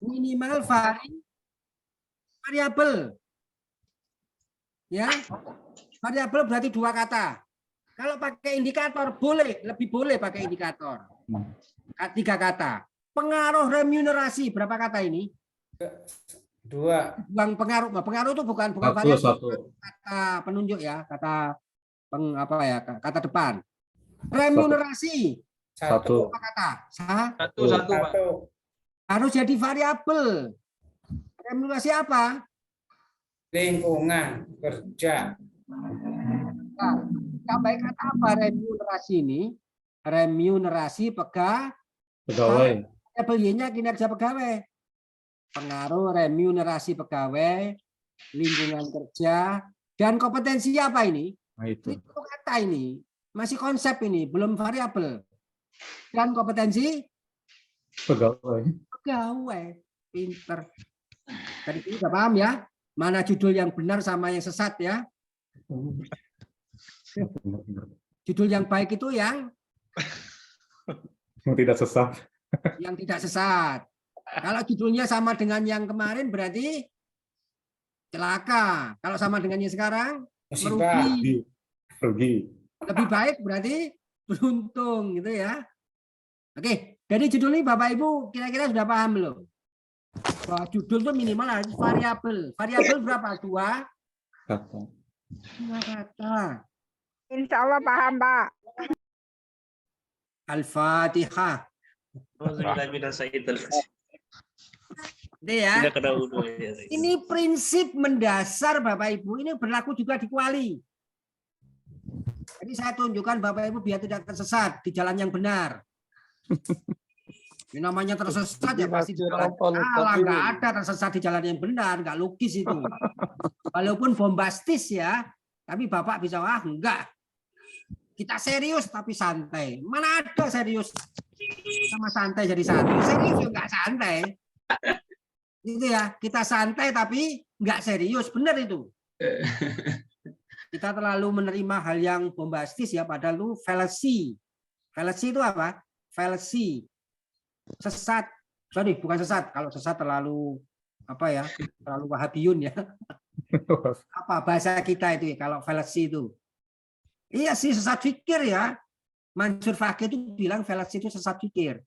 Minimal variabel. Ya. Variabel berarti 2 kata. Kalau pakai indikator boleh, lebih boleh pakai indikator. 3 kata. Pengaruh remunerasi berapa kata ini? 2. Bukan pengaruh. Pengaruh itu bukan variabel, kata penunjuk ya, kata kata depan. Remunerasi 1. berapa kata? 1. Harus jadi variabel. Remunerasi apa? Lingkungan kerja. Nah, tambah kata apa remunerasi ini? Remunerasi pegawai. Variabel Y-nya kinerja pegawai. Pengaruh remunerasi pegawai, lingkungan kerja, dan kompetensi apa ini? Nah, itu. Itu kata ini. Masih konsep ini, belum variabel. Dan kompetensi Pegawai. Pinter. Tadi ini udah paham ya? Mana judul yang benar sama yang sesat ya? Judul yang baik itu yang tidak sesat. Yang tidak sesat. Kalau judulnya sama dengan yang kemarin berarti celaka. Kalau sama dengan yang sekarang merugi. Lebih baik berarti beruntung gitu ya. Oke, dari judul ini Bapak Ibu kira-kira sudah paham belum? Bahwa judul itu minimal harus variabel. Variabel berapa? 2 kata. Insya Allah paham, Pak. Al-Fatihah. Ya. Ini prinsip mendasar Bapak Ibu. Ini berlaku juga di kuali. Jadi saya tunjukkan Bapak Ibu biar tidak tersesat di jalan yang benar. Ini namanya tersesat ya pasti di jalan salah, nggak ada tersesat di jalan yang benar, nggak logis itu. Walaupun bombastis ya, tapi Bapak bisa enggak. Kita serius tapi santai. Mana ada serius sama santai jadi satu. Serius juga nggak santai. Itu ya, kita santai tapi nggak serius, benar itu. Kita terlalu menerima hal yang bombastis ya, padahal itu fallacy. Fallacy itu apa? Fallacy. Sesat. Sorry, bukan sesat. Kalau sesat terlalu terlalu wahabiyun ya. Apa bahasa kita itu ya, kalau fallacy itu? Iya sih, sesat fikir ya. Mansur Fakih itu bilang fallacy itu sesat fikir.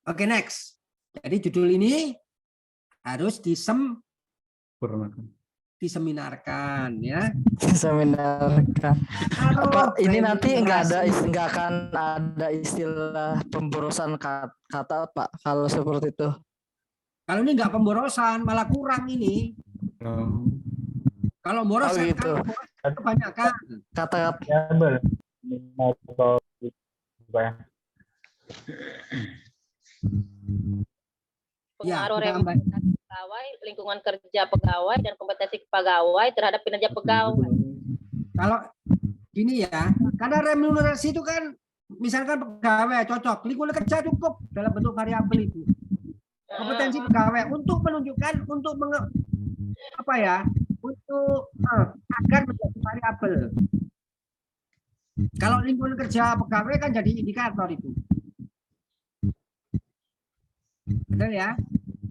Oke, next. Jadi judul ini harus diseminarkan ya. Diseminarkan. Apa ini nanti nggak akan ada istilah pemborosan kata Pak kalau seperti itu? Kalau ini nggak pemborosan, malah kurang ini. Kalau boros gitu. Kebanyakan. Kata pengaruh remunerasi pegawai, lingkungan kerja pegawai, dan kompetensi pegawai terhadap kinerja pegawai. Kalau gini ya, karena remunerasi itu kan misalkan pegawai cocok, lingkungan kerja cukup dalam bentuk variabel itu. Kompetensi pegawai untuk menunjukkan untuk agar menjadi variabel. Kalau lingkungan kerja pegawai kan jadi indikator itu. Betul ya?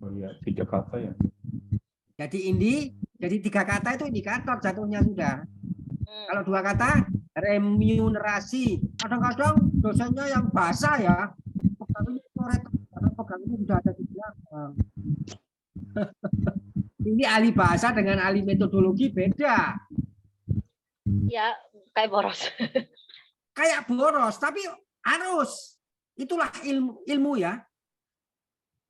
Oh iya, 3 kata ya. Jadi 3 kata itu indikator jatuhnya sudah. Kalau 2 kata remunerasi. Kadang-kadang dosennya yang basah ya. Pegawainya sudah ada di belakang. Ini ahli bahasa dengan ahli metodologi beda. Ya, kayak boros. Kayak boros, tapi harus. Itulah ilmu ya.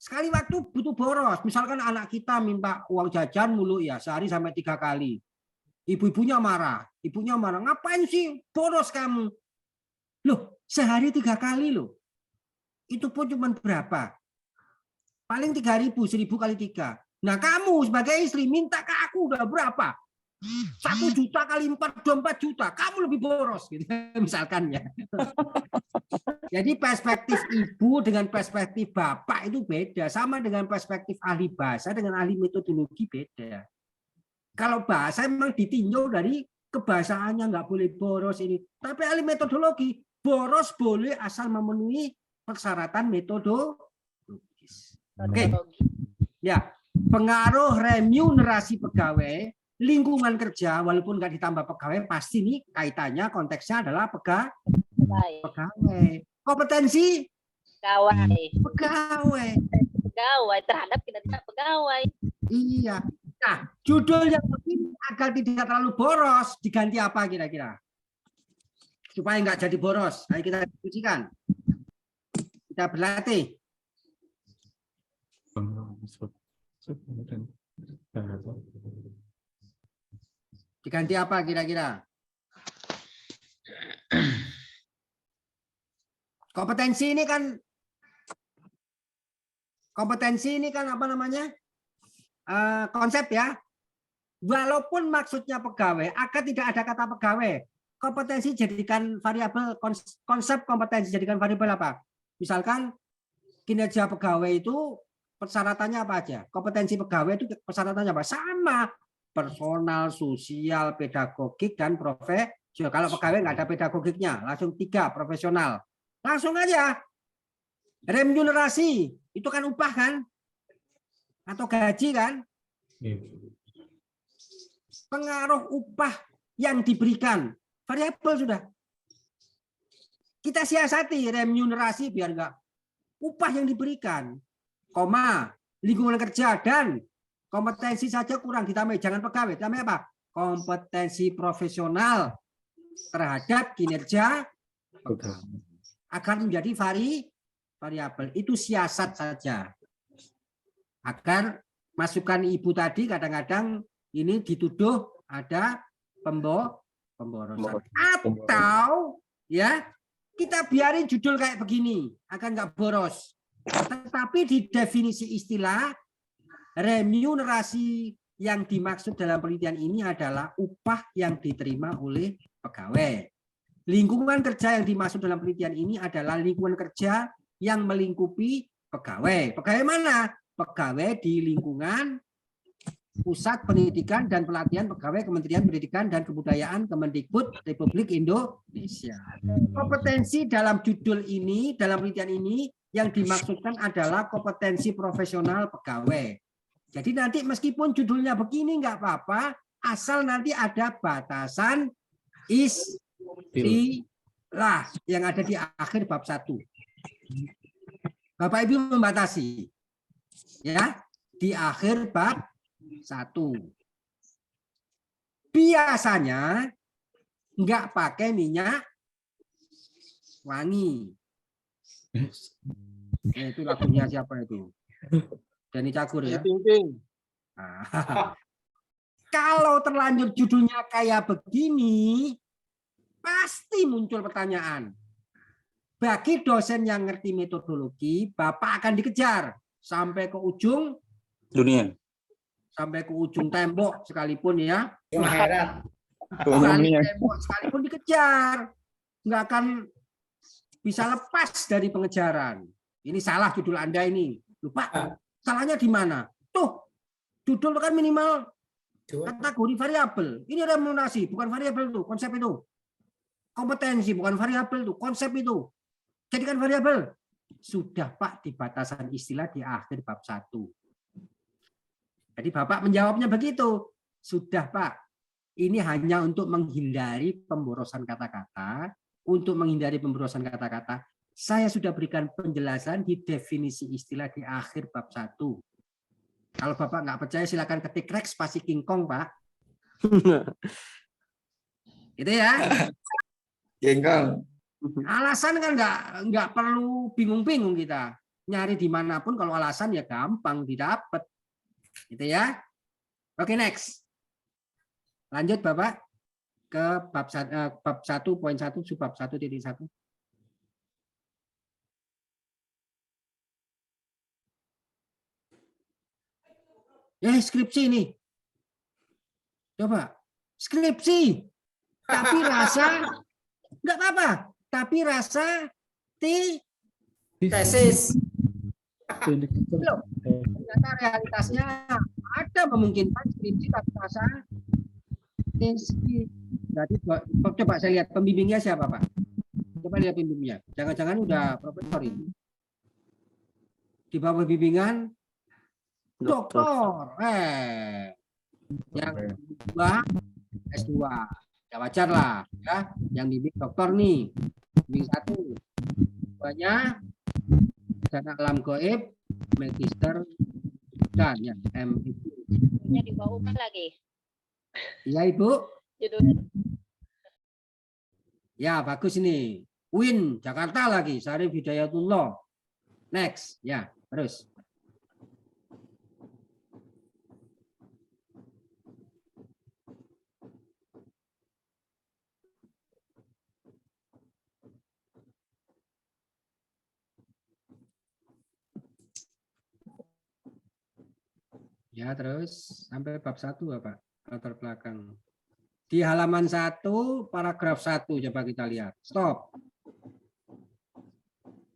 Sekali waktu butuh boros. Misalkan anak kita minta uang jajan mulu ya, sehari sampai 3 kali. Ibu-ibunya marah. Ibunya marah, ngapain sih boros kamu? Loh, sehari 3 kali loh. Itu pun cuma berapa? Paling 3.000, 1.000 kali 3. Nah kamu sebagai istri minta ke aku udah berapa? 1 juta kali 4, 24 juta. Kamu lebih boros gitu misalkan ya. Jadi perspektif ibu dengan perspektif bapak itu beda. Sama dengan perspektif ahli bahasa dengan ahli metodologi beda. Kalau bahasa memang ditinjau dari kebahasaannya, nggak boleh boros ini. Tapi ahli metodologi boros boleh asal memenuhi persyaratan metodologis. Metodologi. Ya, pengaruh remunerasi pegawai, lingkungan kerja, walaupun nggak ditambah pegawai, pasti nih kaitannya konteksnya adalah pegawai. Kompetensi Pegawai. pegawai. Terhadap kinerja pegawai. Iya. Nah, judul yang begini agar tidak terlalu boros diganti apa kira-kira? Supaya nggak jadi boros. Ayo kita diskusikan. Kita berlatih. Diganti apa kira-kira? Kompetensi ini kan apa namanya? Konsep ya. Walaupun maksudnya pegawai, agar tidak ada kata pegawai, kompetensi jadikan variabel, konsep kompetensi jadikan variabel apa? Misalkan kinerja pegawai itu persyaratannya apa aja? Kompetensi pegawai itu persyaratannya apa? Sama, personal, sosial, pedagogik, dan profesional. Kalau pegawai nggak ada pedagogiknya, langsung 3 profesional. Langsung aja. Remunerasi itu kan upah kan? Atau gaji kan? Pengaruh upah yang diberikan variabel sudah. Kita siasati remunerasi biar enggak upah yang diberikan, koma, lingkungan kerja dan kompetensi saja kurang ditambahi, jangan pegawai, ditambah apa? Kompetensi profesional terhadap kinerja pegawai. Agar menjadi variabel. Itu siasat saja. Agar masukan Ibu tadi kadang-kadang ini dituduh ada pemborosan. Atau ya kita biarin judul kayak begini akan nggak boros. Tetapi di definisi istilah remunerasi yang dimaksud dalam penelitian ini adalah upah yang diterima oleh pegawai. Lingkungan kerja yang dimaksud dalam penelitian ini adalah lingkungan kerja yang melingkupi pegawai. Pegawai mana? Pegawai di lingkungan Pusat Pendidikan dan Pelatihan Pegawai Kementerian Pendidikan dan Kebudayaan Kemendikbud Republik Indonesia. Kompetensi dalam judul ini, dalam penelitian ini yang dimaksudkan adalah kompetensi profesional pegawai. Jadi nanti meskipun judulnya begini nggak apa-apa, asal nanti ada batasan istilah yang ada di akhir bab 1. Bapak Ibu membatasi ya di akhir bab 1. Biasanya nggak pakai minyak wangi. Itu lagunya siapa itu? Denny Cagur ya. Kalau terlanjur judulnya kayak begini, pasti muncul pertanyaan. Bagi dosen yang ngerti metodologi, Bapak akan dikejar sampai ke ujung dunia. Sampai ke ujung tembok sekalipun ya. Akhirat. Tembok sekalipun dikejar. Nggak akan bisa lepas dari pengejaran. Ini salah judul Anda ini. Lupa. Salahnya di mana? Tuh, judul kan minimal kategori variabel. Ini remunerasi, bukan variabel tuh, konsep itu. Kompetensi bukan variabel tuh, konsep itu. Jadikan variabel. Sudah Pak di batasan istilah di akhir bab 1. Jadi Bapak menjawabnya begitu. Sudah Pak, ini hanya untuk menghindari pemborosan kata-kata. Untuk menghindari pemborosan kata-kata, saya sudah berikan penjelasan di definisi istilah di akhir bab 1. Kalau Bapak nggak percaya silakan ketik Rex spasi King Kong, Pak. Gitu ya. King Kong. Alasan kan nggak perlu bingung-bingung kita. Nyari dimanapun kalau alasan ya gampang didapat. Gitu ya. Oke, next. Lanjut Bapak ke bab 1.1 subbab 1.1. Ya, skripsi ini. Coba. Skripsi. Tapi rasa enggak apa-apa. Tapi rasa tesis. Loh, ternyata realitasnya ada memungkinkan skripsi tapi rasa tesis. Berarti coba saya lihat pembimbingnya siapa, Pak? Coba lihat pembimbingnya. Jangan-jangan udah profesor ini. di bawah bimbingan doktor. Yang kedua S2. Ya wajar lah ya, yang bimbing dokter nih. Bimbing 1. Banyak sarjana alam gaib, magister dan ya M itu. Nya di bawah UPN lagi. Iya Ibu. Judulnya Ya bagus ini. UIN Jakarta lagi, Syarif Hidayatullah. Next, ya terus. Ya terus sampai bab 1 apa? Latar belakang. Di halaman 1, paragraf 1 coba kita lihat. Stop.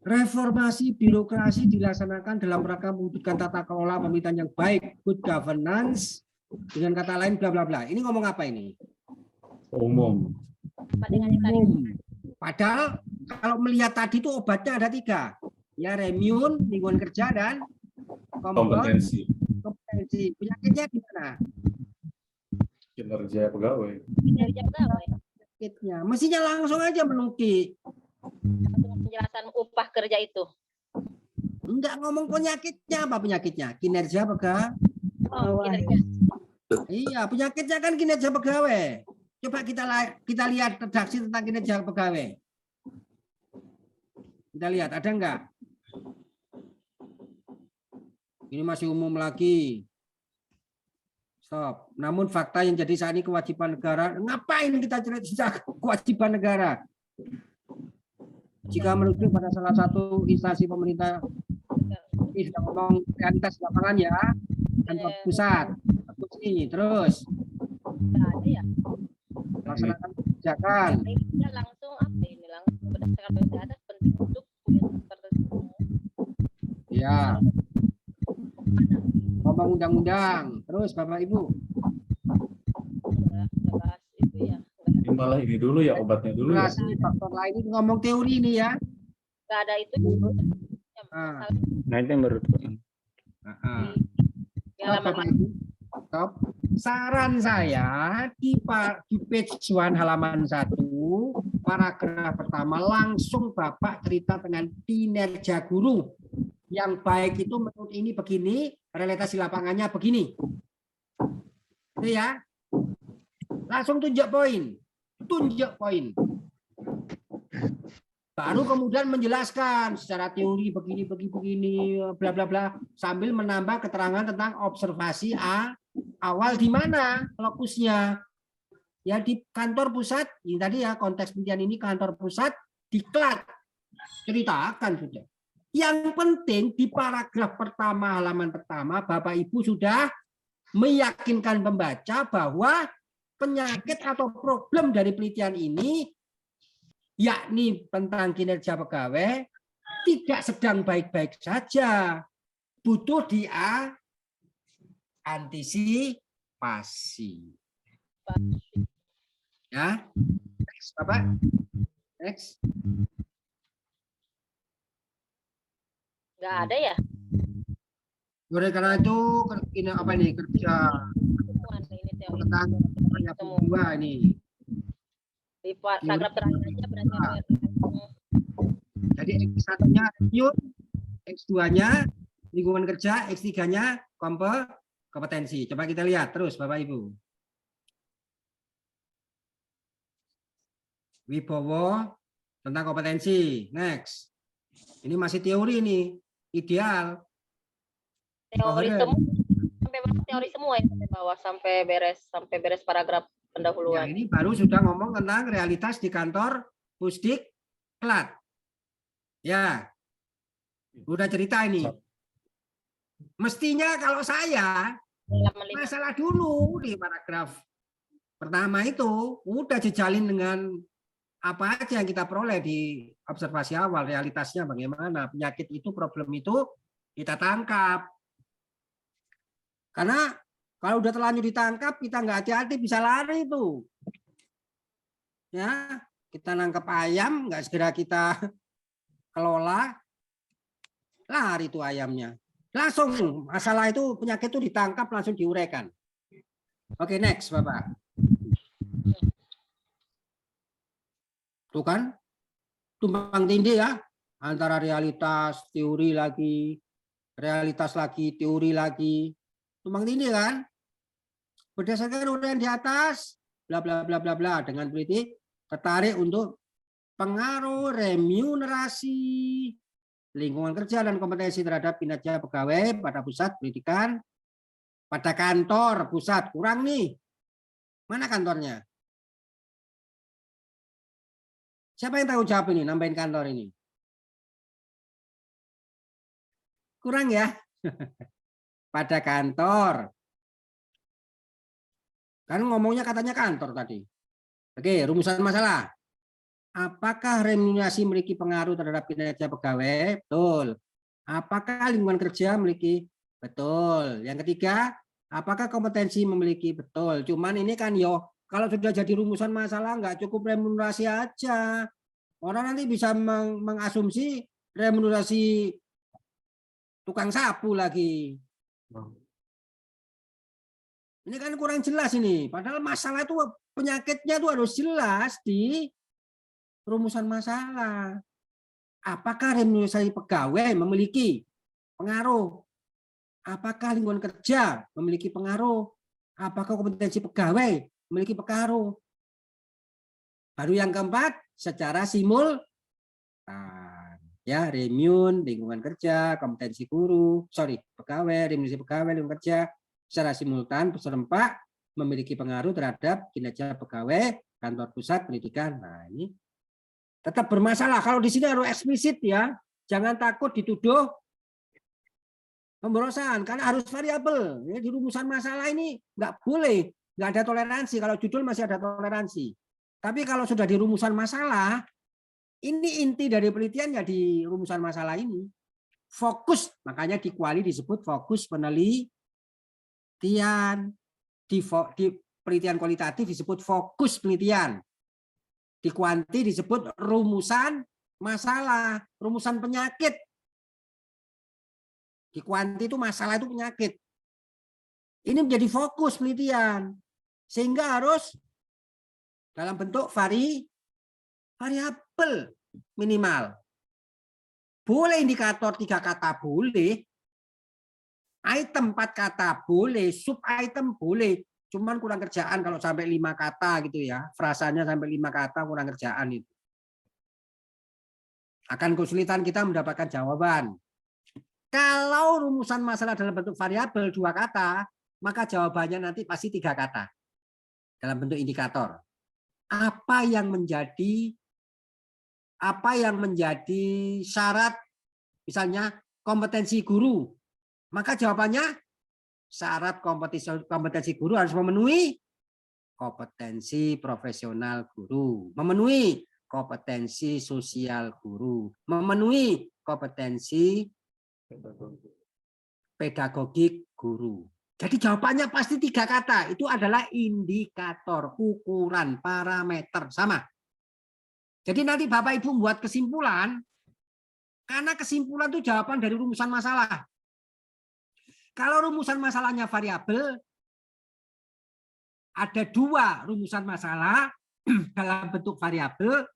Reformasi birokrasi dilaksanakan dalam rangka mewujudkan tata kelola pemerintahan yang baik, good governance, dengan kata lain bla bla bla. Ini ngomong apa ini? Umum. dengan yang tadi. Padahal kalau melihat tadi itu obatnya ada 3. Ya, remun, lingkungan kerja, dan Kompetensi. kompetensi. Penyakitnya di mana? Kinerja pegawai. Kinerja pegawai. Penyakitnya. Mestinya langsung aja menukik. Langsung penjelasan upah kerja itu. Enggak ngomong penyakitnya. Apa penyakitnya? Kinerja pegawai. Oh, kinerja. Iya, penyakitnya kan kinerja pegawai. Coba kita lihat redaksi tentang kinerja pegawai. Kita lihat, ada enggak? Ini masih umum lagi. Stop. Namun fakta yang jadi saat ini kewajiban negara. Ngapain kita cerita kewajiban negara? Jika merujuk pada salah satu instansi pemerintah, ini sudah ngomong realitas lapangan ya, kantor pusat. Bagus nih, terus Nggak ada ya. laksanakan kebijakan. Ini langsung apa ini langsung berdasarkan data penting untuk Ya. Ngomong undang-undang. Terus Bapak Ibu. bahas itu ya. Ini malah ini dulu ya, obatnya dulu ya. Durasi, faktor lain ini ngomong teori ini ya. Nggak ada itu. Ah. Nah itu yang baru. Di Stop, Bapak Ibu. Stop. Saran saya di page 1 halaman 1 paragraf pertama langsung Bapak cerita dengan kinerja guru yang baik itu menurut ini begini, realitas di lapangannya begini. Itu ya. Langsung tunjuk poin. Tunjuk poin. Baru kemudian menjelaskan secara teori begini, bla bla bla, sambil menambah keterangan tentang observasi awal di mana lokusnya. Ya di kantor pusat, ini tadi ya konteks penelitian ini kantor pusat diklat. Ceritakan sudah. Yang penting di paragraf pertama halaman pertama Bapak Ibu sudah meyakinkan pembaca bahwa penyakit atau problem dari penelitian ini yakni tentang kinerja pegawai tidak sedang baik-baik saja, butuh antisipasi. Ya, next Bapak, next. Nggak ada ya. Oleh karena itu ini apa ini kerja Ini teori. tentang dua ini. Di paragraf terakhir aja berarti. Jadi X1-nya review, X2-nya lingkungan kerja, X3-nya kompetensi. Coba kita lihat terus Bapak Ibu. Wibowo tentang kompetensi. Next. Ini masih teori ini. Ideal. Teori semua sampai bawah teori semua ya sampai bawah sampai beres paragraf Ya, pendahuluan. ini baru sudah ngomong tentang realitas di kantor Pusdiklat. Ya. Udah cerita ini. Mestinya kalau saya masalah dulu di paragraf pertama itu udah jejalin dengan apa aja yang kita peroleh di observasi awal, realitasnya bagaimana, penyakit itu, problem itu kita tangkap. Karena kalau udah terlanjur ditangkap, kita nggak hati-hati bisa lari itu. Ya, kita nangkap ayam, nggak segera kita kelola, Lari itu ayamnya. Langsung masalah itu, penyakit itu ditangkap, langsung diuraikan. Oke, next Bapak. Tuh kan, tumpang tindih ya, antara realitas, teori lagi, realitas lagi, teori lagi, tumpang tindih kan. Berdasarkan uraian di atas, bla bla bla bla bla, dengan teliti tertarik untuk pengaruh remunerasi lingkungan kerja dan kompetensi terhadap kinerja pegawai pada pusat pendidikan, pada kantor pusat. Kurang nih. Mana kantornya? Siapa yang tahu jawab ini, nambahin kantor ini? Kurang ya? Pada kantor. Kan ngomongnya katanya kantor tadi. Oke, rumusan masalah. Apakah remunerasi memiliki pengaruh terhadap kinerja pegawai? Betul. Apakah lingkungan kerja memiliki? Betul. Yang ketiga, apakah kompetensi memiliki? Betul. Cuman ini kan kalau sudah jadi rumusan masalah nggak cukup remunerasi aja. Orang nanti bisa mengasumsi remunerasi tukang sapu lagi. Ini kan kurang jelas ini. Padahal masalah itu penyakitnya itu harus jelas di rumusan masalah. Apakah remunerasi pegawai memiliki pengaruh? Apakah lingkungan kerja memiliki pengaruh? Apakah kompetensi pegawai memiliki pengaruh? Baru yang keempat, secara simultan. Ya, remun, lingkungan kerja, kompetensi guru, pegawai, remunerasi pegawai, lingkungan kerja, secara simultan serempak memiliki pengaruh terhadap kinerja pegawai kantor pusat pendidikan. Nah, ini tetap bermasalah. Kalau di sini harus eksplisit ya. Jangan takut dituduh pemborosan karena harus variabel. Ya, di rumusan masalah ini nggak boleh, nggak ada toleransi. Kalau judul masih ada toleransi. Tapi kalau sudah di rumusan masalah, ini inti dari penelitian ya di rumusan masalah ini. Fokus, makanya di kuali disebut fokus penelitian. Di penelitian kualitatif disebut fokus penelitian. Di kuanti disebut rumusan masalah, rumusan penyakit. Di kuanti itu masalah itu penyakit. Ini menjadi fokus penelitian. Sehingga harus dalam bentuk variabel minimal. Boleh indikator 3 kata boleh. Item 4 kata boleh, sub item boleh. Cuman kurang kerjaan kalau sampai 5 kata gitu ya. Frasanya sampai 5 kata kurang kerjaan itu. Akan kesulitan kita mendapatkan jawaban. Kalau rumusan masalah dalam bentuk variabel 2 kata, maka jawabannya nanti pasti 3 kata. Dalam bentuk indikator. Apa yang menjadi syarat misalnya kompetensi guru? Maka jawabannya syarat kompetensi guru harus memenuhi kompetensi profesional guru, memenuhi kompetensi sosial guru, memenuhi kompetensi pedagogik guru. Jadi jawabannya pasti 3 kata. Itu adalah indikator, ukuran, parameter sama. Jadi nanti Bapak Ibu membuat kesimpulan, karena kesimpulan itu jawaban dari rumusan masalah. Kalau rumusan masalahnya variabel, ada 2 rumusan masalah dalam bentuk variabel,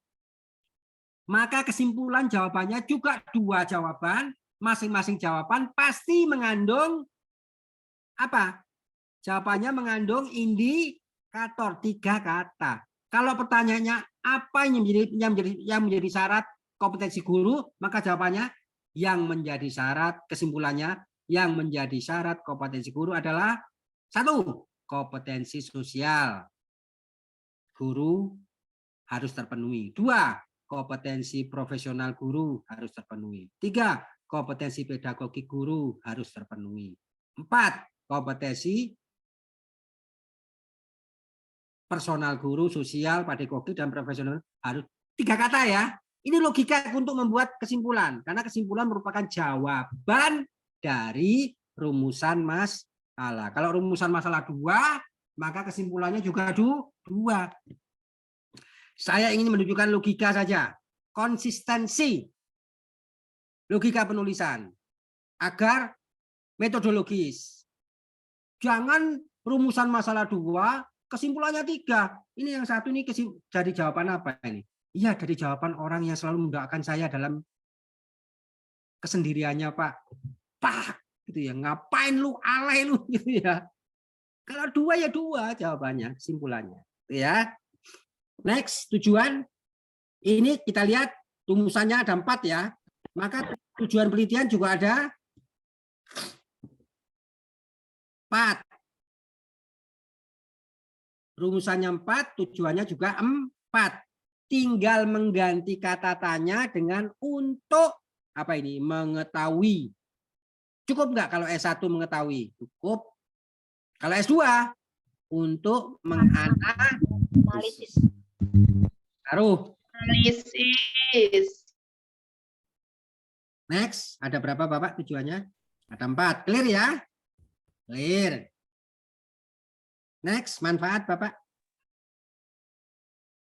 maka kesimpulan jawabannya juga 2 jawaban, masing-masing jawaban pasti mengandung apa? Jawabannya mengandung indikator 3 kata. Kalau pertanyaannya apa yang menjadi syarat kompetensi guru, maka jawabannya yang menjadi syarat, kesimpulannya yang menjadi syarat kompetensi guru adalah 1. Kompetensi sosial guru harus terpenuhi. 2. Kompetensi profesional guru harus terpenuhi. 3. Kompetensi pedagogik guru harus terpenuhi. 4. Kompetensi personal guru, sosial, pedagogik, dan profesional harus 3 kata ya. Ini logika untuk membuat kesimpulan. Karena kesimpulan merupakan jawaban dari rumusan masalah. Kalau rumusan masalah 2, maka kesimpulannya juga 2. Saya ingin menunjukkan logika saja. Konsistensi logika penulisan. agar metodologis. Jangan rumusan masalah 2, kesimpulannya 3. Ini yang satu ini dari jawaban apa ini? Iya, dari jawaban orang yang selalu mendoakan saya dalam kesendiriannya, Pak. Pak, gitu ya. Ngapain lu alay lu gitu ya. Kalau 2 ya 2 jawabannya, kesimpulannya. Gitu ya. Next, tujuan. Ini kita lihat rumusannya ada 4 ya. Maka tujuan penelitian juga ada 4. Rumusannya 4, tujuannya juga 4. Tinggal mengganti kata tanya dengan untuk apa ini? Mengetahui. Cukup nggak kalau S1 mengetahui? Cukup. Kalau S2 untuk menganalisis. Taruh. Analisis. Next, ada berapa Bapak tujuannya? Ada 4. Clear ya? Clear. Next, manfaat Bapak.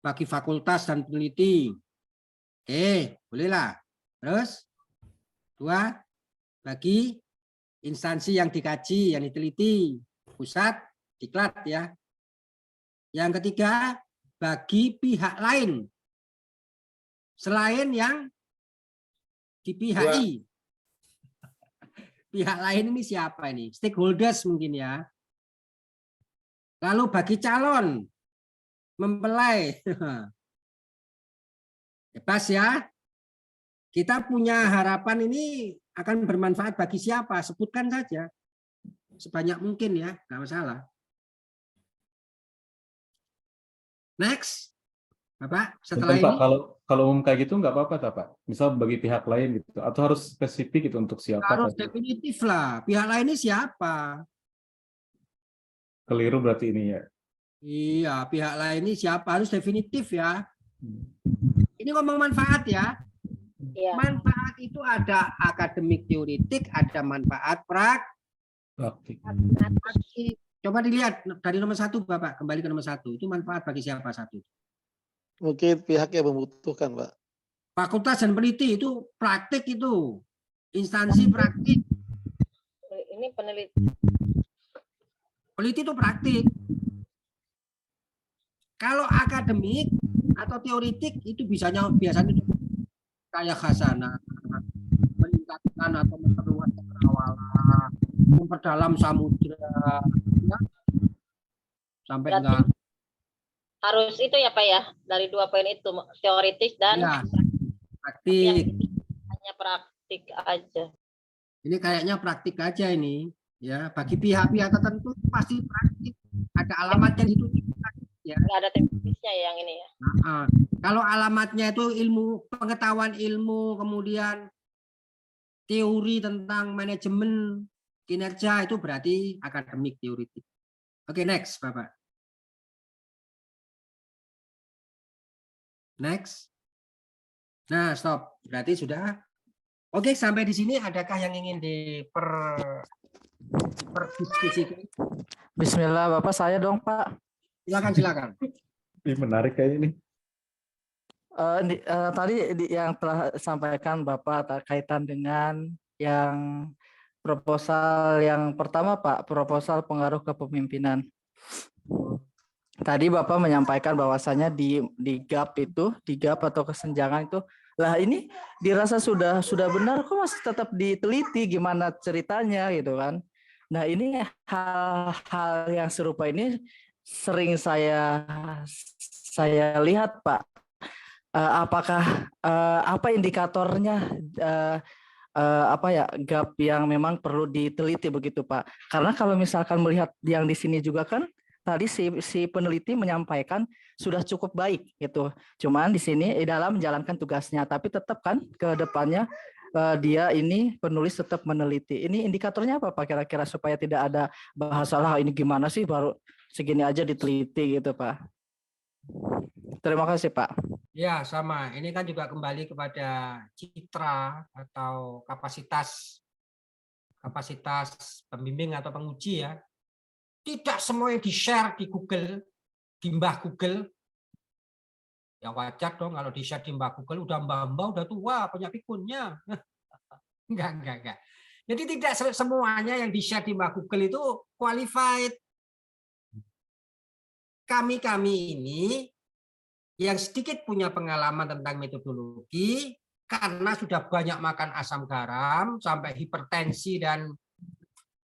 Bagi fakultas dan peneliti. Oke, bolehlah. Terus, 2, bagi instansi yang dikaji, yang diteliti. Pusat, diklat ya. Yang ketiga, bagi pihak lain. Selain yang dipihaki. Pihak lain ini siapa ini? Stakeholders mungkin ya. Lalu bagi calon mempelai. Bebas ya. Kita punya harapan ini akan bermanfaat bagi siapa? Sebutkan saja. Sebanyak mungkin ya, nggak masalah. Next. Bapak, setelah Pak, ini. kalau umum kayak gitu nggak apa-apa, Pak? Misal bagi pihak lain gitu, atau harus spesifik gitu untuk siapa? Harus definitif lah. Pihak lain ini siapa? Keliru berarti ini ya. Iya, pihak lain ini siapa? Harus definitif ya. Ini ngomong manfaat ya. Iya. Manfaat itu ada akademik teoretik, ada manfaat Praktik. praktik. Coba dilihat dari nomor 1 Bapak, kembali ke nomor 1. Itu manfaat bagi siapa 1? Mungkin pihak yang membutuhkan, Pak. Fakultas dan peneliti itu praktik itu. Instansi praktik. Ini peneliti. Peneliti itu praktik. Kalau akademik atau teoretik itu biasanya itu kayak khazanah, meningkatkan atau memperluas cakrawala, memperdalam samudra, ya. Sampai Berarti enggak harus itu ya Pak ya, dari 2 poin itu, teoritis dan ya, yang praktik. hanya praktik aja. Ini kayaknya praktik aja ini, ya. Bagi pihak-pihak tertentu pasti praktik. Ada alamatnya di situ. Ya. Nggak ada teoritisnya yang ini ya. Nah, kalau alamatnya itu ilmu, pengetahuan ilmu, kemudian teori tentang manajemen kinerja, itu berarti akademik teoritik. Oke, next Bapak. Next. Nah, stop. Berarti sudah. Oke, sampai di sini adakah yang ingin diperdiskusikan? Bismillah, Bapak saya dong, Pak. Silakan. Ini menarik kayak ini. Tadi yang telah sampaikan Bapak kaitan dengan yang proposal yang pertama, Pak, proposal pengaruh kepemimpinan. Tadi Bapak menyampaikan bahwasanya di gap itu, di gap atau kesenjangan itu, lah ini dirasa sudah benar, kok masih tetap diteliti gimana ceritanya gitu kan. Nah, ini hal-hal yang serupa ini sering saya lihat, Pak. Apakah apa indikatornya gap yang memang perlu diteliti begitu, Pak? Karena kalau misalkan melihat yang di sini juga kan tadi si peneliti menyampaikan sudah cukup baik gitu. Cuman di sini dalam menjalankan tugasnya, tapi tetap kan ke depannya dia ini penulis tetap meneliti. Ini indikatornya apa Pak kira-kira supaya tidak ada bahasa lah ini gimana sih baru segini aja diteliti gitu Pak. Terima kasih Pak. Ya, sama. Ini kan juga kembali kepada citra atau kapasitas pembimbing atau penguji ya. Tidak semuanya di-share di Google, di Mbah Google. Ya wajar dong kalau di-share di Mbah Google, udah mbah-mbah, udah tua, punya pikunnya. Enggak. Jadi tidak semuanya yang di-share di Mbak Google itu qualified. Kami ini yang sedikit punya pengalaman tentang metodologi, karena sudah banyak makan asam garam sampai hipertensi dan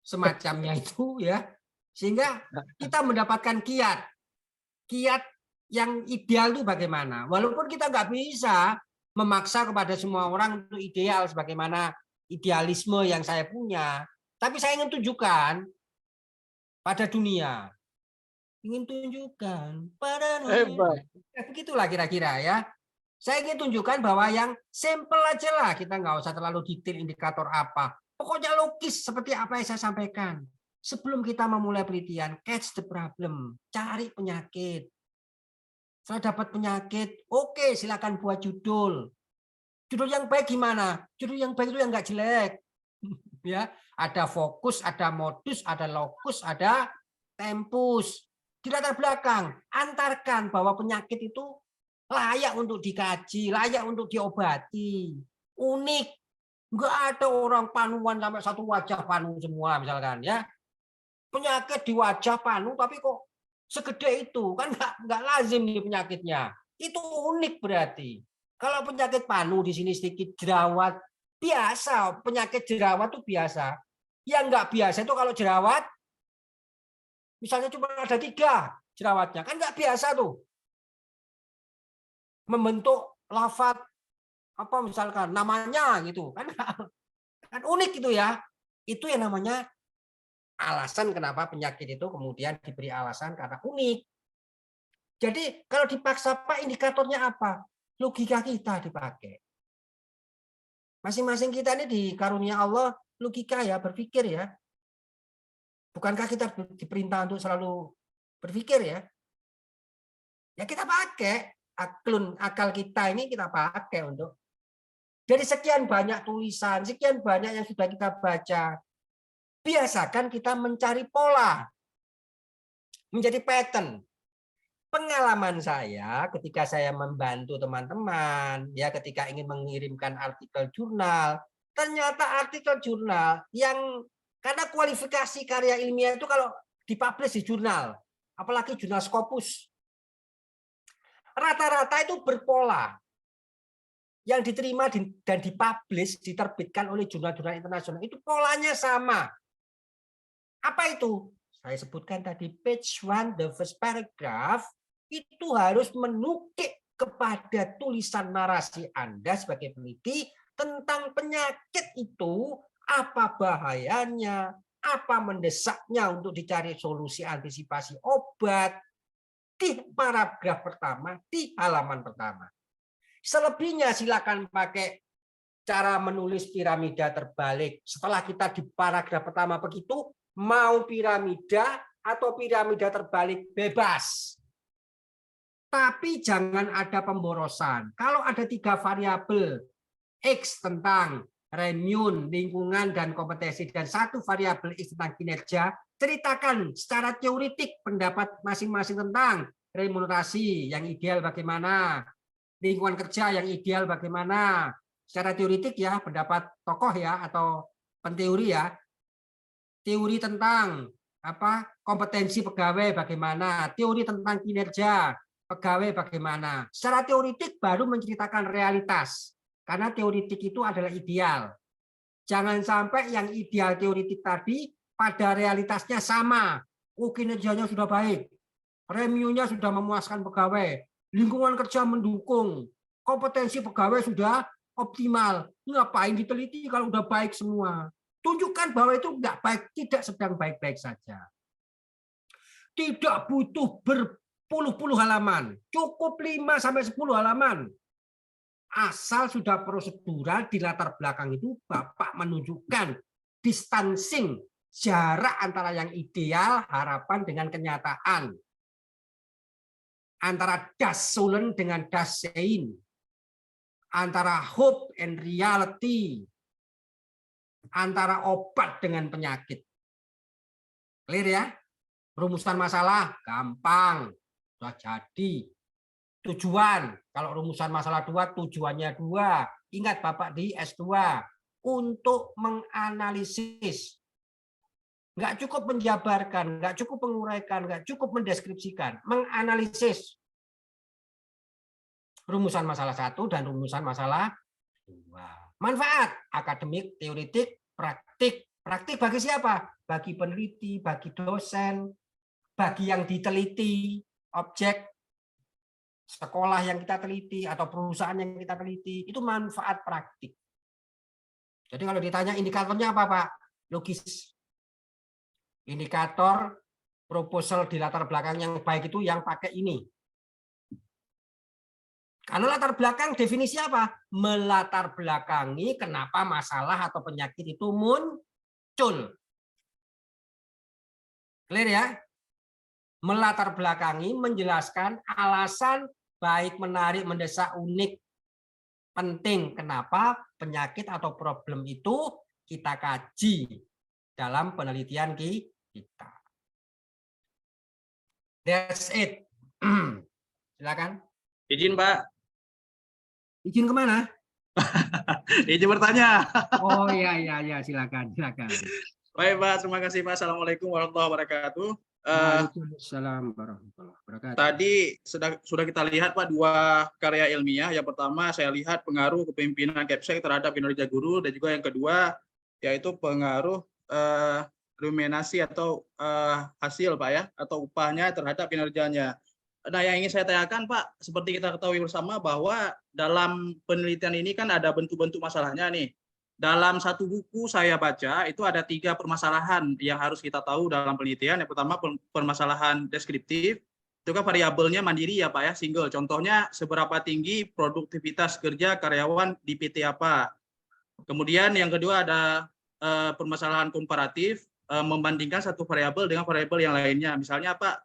semacamnya itu ya, sehingga kita mendapatkan kiat yang ideal itu bagaimana. Walaupun kita nggak bisa memaksa kepada semua orang untuk ideal sebagaimana idealisme yang saya punya, tapi saya ingin tunjukkan pada dunia. Ingin tunjukkan pada dunia. Begitulah kira-kira ya. Saya ingin tunjukkan bahwa yang simple aja lah, kita nggak usah terlalu detail indikator apa. Pokoknya logis seperti apa yang saya sampaikan. Sebelum kita memulai penelitian, catch the problem, cari penyakit. Setelah dapat penyakit, oke, silakan buat judul. Judul yang baik gimana? Judul yang baik itu yang nggak jelek. Ya, ada fokus, ada modus, ada lokus, ada tempus. Di latar belakang, antarkan bahwa penyakit itu layak untuk dikaji, layak untuk diobati. Unik. Nggak ada orang panuan sampai satu wajah panu semua misalkan ya. Penyakit di wajah panu tapi kok segede itu, kan nggak lazim nih penyakitnya. Itu unik berarti. Kalau penyakit panu di sini sedikit jerawat, biasa. Penyakit jerawat itu biasa. Yang nggak biasa itu kalau jerawat, misalnya cuma ada 3 jerawatnya, kan nggak biasa tuh. Membentuk lafaz apa misalkan namanya gitu, kan unik gitu ya. Itu yang namanya alasan kenapa penyakit itu kemudian diberi alasan karena unik. Jadi kalau dipaksa Pak, indikatornya apa? Logika kita dipakai. Masing-masing kita ini di karunia Allah logika ya, berpikir ya. Bukankah kita diperintah untuk selalu berpikir ya? Ya kita pakai akal kita ini, kita pakai untuk. Dari sekian banyak tulisan, sekian banyak yang sudah kita baca, biasakan kita mencari pola, menjadi pattern. Pengalaman saya ketika saya membantu teman-teman, ya ketika ingin mengirimkan artikel jurnal, ternyata artikel jurnal yang karena kualifikasi karya ilmiah itu kalau dipublish di jurnal, apalagi jurnal Scopus, rata-rata itu berpola. Yang diterima dan dipublish, diterbitkan oleh jurnal-jurnal internasional, itu polanya sama. Apa itu? Saya sebutkan tadi, page 1, the first paragraph, itu harus menukik kepada tulisan narasi Anda sebagai peneliti tentang penyakit itu, apa bahayanya, apa mendesaknya untuk dicari solusi antisipasi obat, di paragraf pertama, di halaman pertama. Selebihnya silakan pakai cara menulis piramida terbalik. Setelah kita di paragraf pertama begitu, mau piramida atau piramida terbalik bebas. Tapi jangan ada pemborosan. Kalau ada 3 variabel, X tentang remun, lingkungan, dan kompetensi, dan 1 variabel X tentang kinerja, ceritakan secara teoritik pendapat masing-masing tentang remunerasi yang ideal bagaimana, lingkungan kerja yang ideal bagaimana, secara teoritik ya, pendapat tokoh ya atau penteori ya, teori tentang apa kompetensi pegawai bagaimana, teori tentang kinerja pegawai bagaimana. Secara teoritik baru menceritakan realitas, karena teoritik itu adalah ideal. Jangan sampai yang ideal teoritik tadi pada realitasnya sama. Oh, kinerjanya sudah baik, remunya sudah memuaskan pegawai, lingkungan kerja mendukung, kompetensi pegawai sudah optimal. Ngapain diteliti kalau udah baik semua? Tunjukkan bahwa itu enggak baik, tidak sedang baik-baik saja. Tidak butuh berpuluh-puluh halaman, cukup 5-10 halaman. Asal sudah prosedural di latar belakang itu Bapak menunjukkan distancing, jarak antara yang ideal, harapan dengan kenyataan. Antara das Sollen dengan das Sein, antara hope and reality, antara obat dengan penyakit. Clear ya? Rumusan masalah gampang, sudah jadi. Tujuan, kalau rumusan masalah 2, tujuannya 2. Ingat Bapak di S2, untuk menganalisis. Nggak cukup menjabarkan, nggak cukup menguraikan, nggak cukup mendeskripsikan, menganalisis rumusan masalah 1 dan rumusan masalah 2. Manfaat akademik, teoretik, praktik. Praktik bagi siapa? Bagi peneliti, bagi dosen, bagi yang diteliti, objek sekolah yang kita teliti atau perusahaan yang kita teliti, itu manfaat praktik. Jadi kalau ditanya indikatornya apa, Pak? Logis. Indikator proposal di latar belakang yang baik itu yang pakai ini. Karena latar belakang definisi apa? Melatar belakangi kenapa masalah atau penyakit itu muncul. Clear ya? Melatar belakangi menjelaskan alasan baik, menarik, mendesak, unik, penting kenapa penyakit atau problem itu kita kaji dalam penelitian kita. That's it. Silakan. Izin, Pak. Izin kemana? Izin bertanya. Oh iya, silakan. Baik, Pak. Terima kasih, Pak. Assalamualaikum warahmatullahi wabarakatuh. Waalaikumsalam warahmatullahi wabarakatuh. Tadi sudah kita lihat, Pak, 2 karya ilmiah. Yang pertama saya lihat pengaruh kepemimpinan Kepsek terhadap kinerja guru, dan juga yang kedua yaitu pengaruh ruminasi atau hasil, Pak ya, atau upahnya terhadap kinerjanya. Nah, yang ingin saya tanyakan, Pak, seperti kita ketahui bersama bahwa dalam penelitian ini kan ada bentuk-bentuk masalahnya nih. Dalam satu buku saya baca itu ada 3 permasalahan yang harus kita tahu dalam penelitian. Yang pertama permasalahan deskriptif, itu kan variabelnya mandiri ya Pak ya, single. Contohnya seberapa tinggi produktivitas kerja karyawan di PT apa. Kemudian yang kedua ada permasalahan komparatif, membandingkan satu variabel dengan variabel yang lainnya. Misalnya Pak,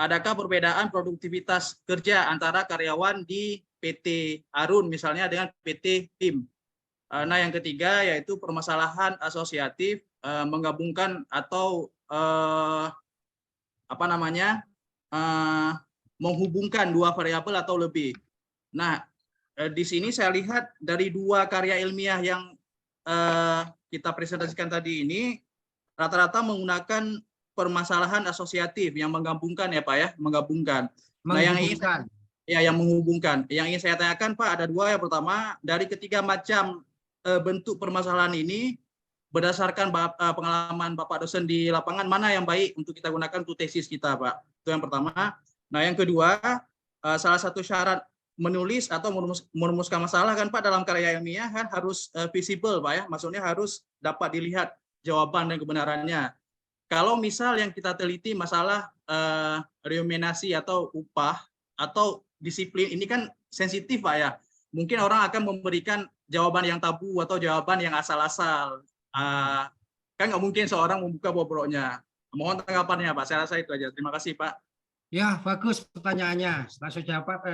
adakah perbedaan produktivitas kerja antara karyawan di PT Arun misalnya dengan PT Tim. Nah, yang ketiga yaitu permasalahan asosiatif, menggabungkan atau menghubungkan 2 variabel atau lebih. Nah, di sini saya lihat dari 2 karya ilmiah yang kita presentasikan tadi ini rata-rata menggunakan permasalahan asosiatif yang menggabungkan ya Pak ya, menggabungkan. Nah, yang menghubungkan. Yang ingin saya tanyakan Pak ada 2. Yang pertama, dari ketiga macam bentuk permasalahan ini berdasarkan pengalaman Bapak dosen di lapangan, mana yang baik untuk kita gunakan untuk tesis kita Pak? Itu yang pertama. Nah, yang kedua, salah satu syarat menulis atau merumuskan masalah kan Pak dalam karya ilmiah kan harus visible Pak ya, maksudnya harus dapat dilihat jawaban dan kebenarannya. Kalau misal yang kita teliti masalah remunerasi atau upah atau disiplin, ini kan sensitif Pak ya. Mungkin orang akan memberikan jawaban yang tabu atau jawaban yang asal-asal. Kan nggak mungkin seorang membuka bobroknya. Mohon tanggapannya Pak, saya rasa itu aja. Terima kasih Pak. Ya, bagus pertanyaannya. Setelah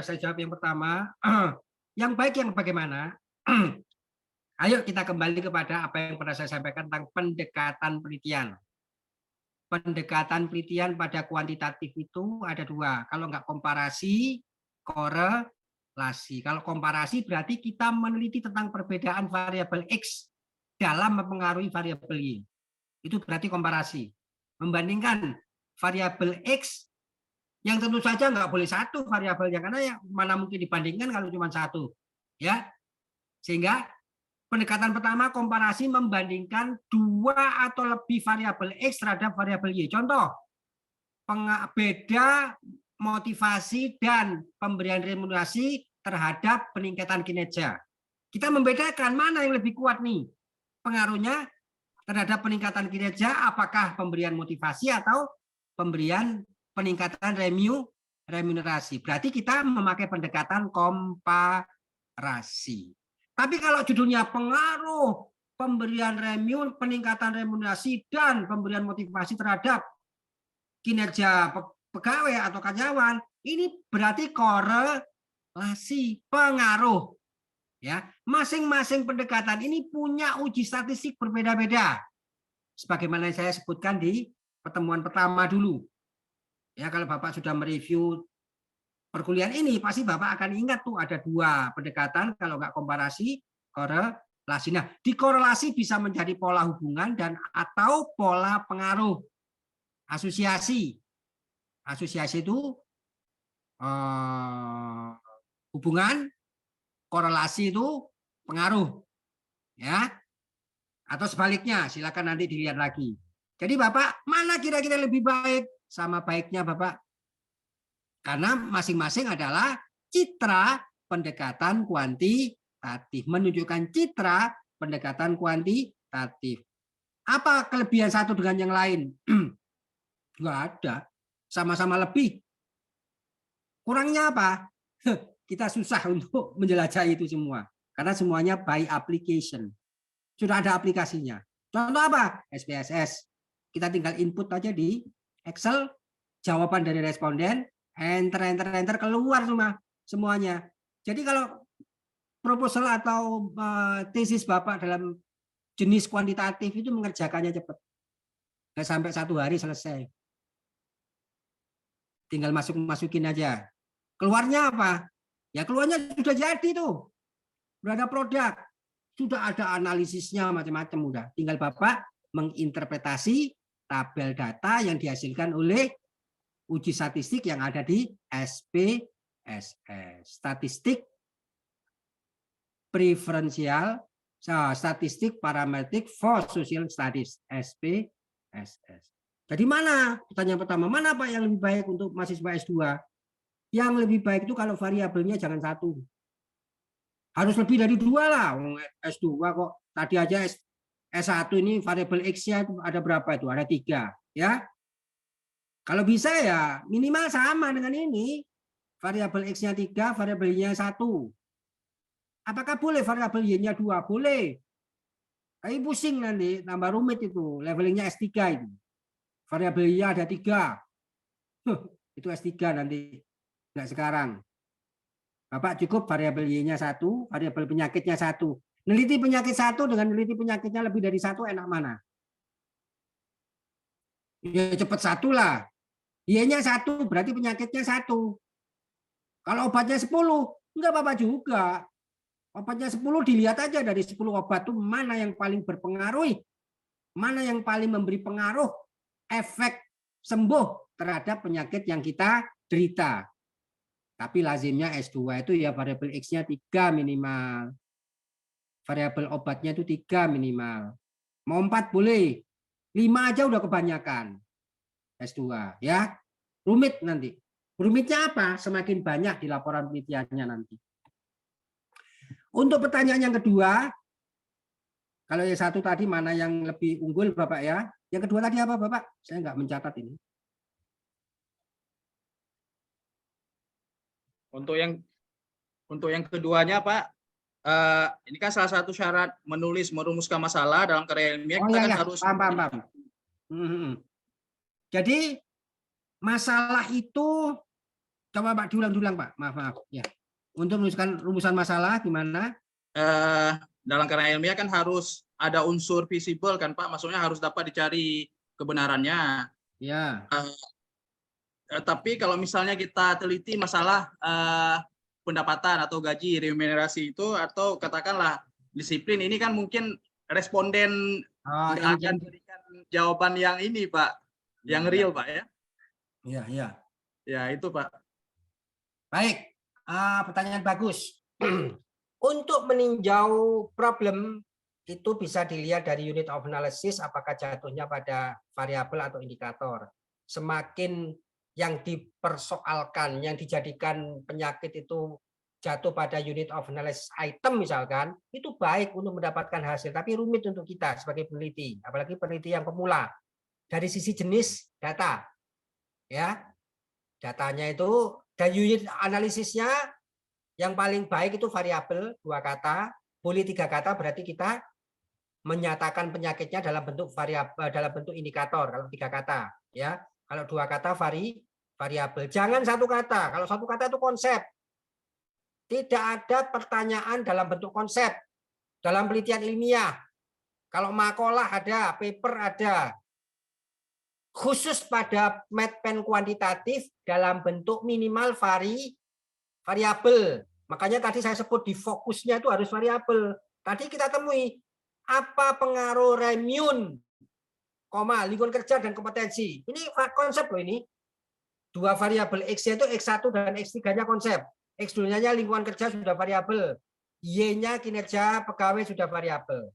saya jawab yang pertama, yang baik yang bagaimana? Ayo kita kembali kepada apa yang pernah saya sampaikan tentang pendekatan penelitian. Pendekatan penelitian pada kuantitatif itu ada 2. Kalau nggak komparasi, korelasi. Kalau komparasi berarti kita meneliti tentang perbedaan variabel X dalam mempengaruhi variabel Y. Itu berarti komparasi. Membandingkan variabel X yang tentu saja nggak boleh 1 variabelnya, karena yang mana mungkin dibandingkan kalau cuma 1. Ya. Sehingga pendekatan pertama komparasi membandingkan 2 atau lebih variabel X terhadap variabel Y. Contoh, beda motivasi dan pemberian remunerasi terhadap peningkatan kinerja. Kita membedakan mana yang lebih kuat nih pengaruhnya terhadap peningkatan kinerja, apakah pemberian motivasi atau pemberian peningkatan remunerasi. Berarti kita memakai pendekatan komparasi. Tapi kalau judulnya pengaruh pemberian peningkatan remunerasi dan pemberian motivasi terhadap kinerja pegawai atau karyawan, ini berarti korelasi, pengaruh. Ya, masing-masing pendekatan ini punya uji statistik berbeda-beda. Sebagaimana saya sebutkan di pertemuan pertama dulu. Ya, kalau Bapak sudah mereview perkuliahan ini pasti Bapak akan ingat tuh ada 2 pendekatan, kalau nggak komparasi, korelasi. Nah, dikorelasi bisa menjadi pola hubungan dan atau pola pengaruh. Asosiasi. Asosiasi itu hubungan, korelasi itu pengaruh. Ya. Atau sebaliknya, silakan nanti dilihat lagi. Jadi Bapak, mana kira-kira lebih baik? Sama baiknya Bapak. Karena masing-masing adalah citra pendekatan kuantitatif. Menunjukkan citra pendekatan kuantitatif. Apa kelebihan satu dengan yang lain? Enggak ada. Sama-sama lebih. Kurangnya apa? Kita susah untuk menjelajahi itu semua. Karena semuanya by application. Sudah ada aplikasinya. Contoh apa? SPSS. Kita tinggal input aja di Excel. Jawaban dari responden. Enter, keluar semuanya. Jadi kalau proposal atau tesis Bapak dalam jenis kuantitatif itu mengerjakannya cepat. Nggak sampai 1 hari selesai. Tinggal masukin aja. Keluarnya apa? Ya keluarnya sudah jadi tuh. Sudah ada produk. Sudah ada analisisnya macam-macam udah. Tinggal Bapak menginterpretasi tabel data yang dihasilkan oleh uji statistik yang ada di SPSS. Statistik preferensial, statistik parametric for social studies, SPSS. Jadi mana? Pertanyaan pertama, mana Pak yang lebih baik untuk mahasiswa S2? Yang lebih baik itu kalau variabelnya jangan 1. Harus lebih dari 2 lah. S2 kok tadi aja S1 ini variabel X-nya ada berapa itu? Ada 3, ya. Kalau bisa ya minimal sama dengan ini. Variabel X-nya 3, variabel Y-nya 1. Apakah boleh variabel Y-nya 2? Boleh. Tapi pusing nanti, tambah rumit itu. Levelingnya S3 itu. Variabel Y ada 3. Itu S3 nanti. Enggak sekarang. Bapak cukup variabel Y-nya 1, variabel penyakitnya 1. Neliti penyakit 1 dengan neliti penyakitnya lebih dari 1 enak mana? Ya cepat 1 lah. Y-nya 1 berarti penyakitnya 1. Kalau obatnya 10, enggak apa-apa juga. Obatnya 10 dilihat aja dari 10 obat itu mana yang paling berpengaruh, mana yang paling memberi pengaruh efek sembuh terhadap penyakit yang kita derita. Tapi lazimnya S2 itu ya variabel X-nya 3 minimal. Variabel obatnya itu 3 minimal. Mau 4 boleh. 5 aja udah kebanyakan. S2 ya. Rumit nanti. Rumitnya apa? Semakin banyak di laporan penelitiannya nanti. Untuk pertanyaan yang kedua, kalau yang 1 tadi mana yang lebih unggul Bapak ya? Yang kedua tadi apa Bapak? Saya nggak mencatat ini. Untuk yang keduanya Pak, ini kan salah satu syarat merumuskan masalah dalam karya ilmiah. Oh, kita iya, kan iya. harus Paham. Jadi masalah itu coba Pak diulang Pak. Maaf ya. Untuk menuliskan rumusan masalah gimana? Dalam karya ilmiah kan harus ada unsur visible kan Pak, maksudnya harus dapat dicari kebenarannya. Ya. Tapi kalau misalnya kita teliti masalah pendapatan atau gaji remunerasi itu, atau katakanlah disiplin, ini kan mungkin responden nggak akan berikan jawaban yang ini Pak, yang real Pak ya. Iya. Ya itu Pak. Baik, pertanyaan bagus. Untuk meninjau problem itu bisa dilihat dari unit of analysis apakah jatuhnya pada variabel atau indikator. Semakin yang dipersoalkan, yang dijadikan penyakit itu jatuh pada unit of analysis item misalkan, itu baik untuk mendapatkan hasil, tapi rumit untuk kita sebagai peneliti, apalagi peneliti yang pemula. Dari sisi jenis data, ya, datanya itu dan unit analisisnya yang paling baik itu variabel 2 kata, boleh 3 kata berarti kita menyatakan penyakitnya dalam bentuk variabel, dalam bentuk indikator kalau 3 kata, ya. Kalau 2 kata variabel. Jangan 1 kata. Kalau 1 kata itu konsep. Tidak ada pertanyaan dalam bentuk konsep dalam penelitian ilmiah. Kalau makalah ada, paper ada. Khusus pada medpen kuantitatif dalam bentuk minimal variabel. Makanya tadi saya sebut di fokusnya itu harus variabel. Tadi kita temui apa pengaruh remun, lingkungan kerja dan kompetensi. Ini konsep loh ini. Dua variabel X-nya itu X1 dan X3-nya konsep. X2-nya lingkungan kerja sudah variabel. Y-nya kinerja pegawai sudah variabel.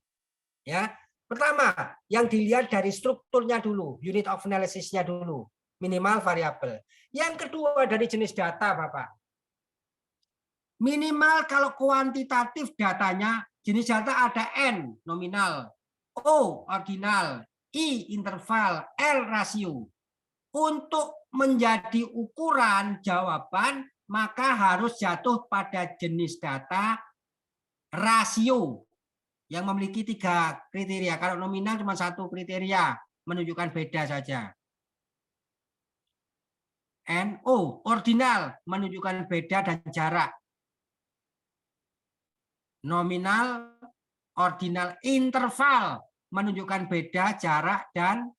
Ya. Pertama, yang dilihat dari strukturnya dulu, unit of analysis-nya dulu, minimal variabel. Yang kedua dari jenis data, Bapak. Minimal kalau kuantitatif datanya, jenis data ada N, nominal, O, ordinal, I, interval, L, rasio. Untuk menjadi ukuran jawaban, maka harus jatuh pada jenis data rasio yang memiliki 3 kriteria. Kalau nominal cuma 1 kriteria, menunjukkan beda saja. NO, ordinal, menunjukkan beda dan jarak. Nominal, ordinal, interval, menunjukkan beda, jarak, dan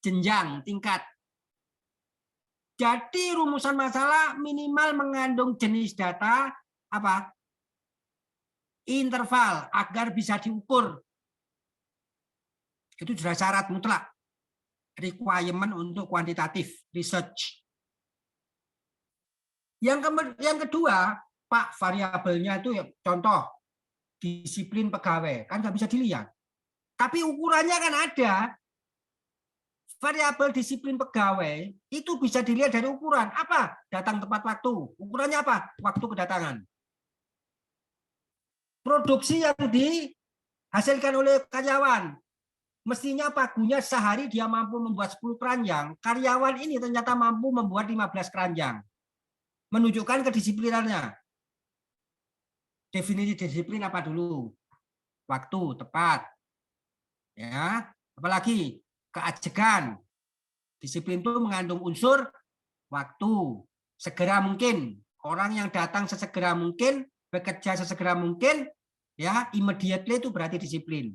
jenjang, tingkat. Jadi rumusan masalah minimal mengandung jenis data apa? Interval agar bisa diukur. Itu sudah syarat mutlak. Requirement untuk kuantitatif research. Yang kedua, Pak, variabelnya itu contoh disiplin pegawai, kan nggak bisa dilihat. Tapi ukurannya kan ada. Variabel disiplin pegawai itu bisa dilihat dari ukuran. Apa? Datang tepat waktu. Ukurannya apa? Waktu kedatangan. Produksi yang dihasilkan oleh karyawan. Mestinya pagunya sehari dia mampu membuat 10 keranjang. Karyawan ini ternyata mampu membuat 15 keranjang. Menunjukkan kedisiplinannya. Definisi disiplin apa dulu? Waktu tepat. Ya, apalagi keajegan. Disiplin itu mengandung unsur waktu. Segera mungkin. Orang yang datang sesegera mungkin, bekerja sesegera mungkin, ya, immediately itu berarti disiplin.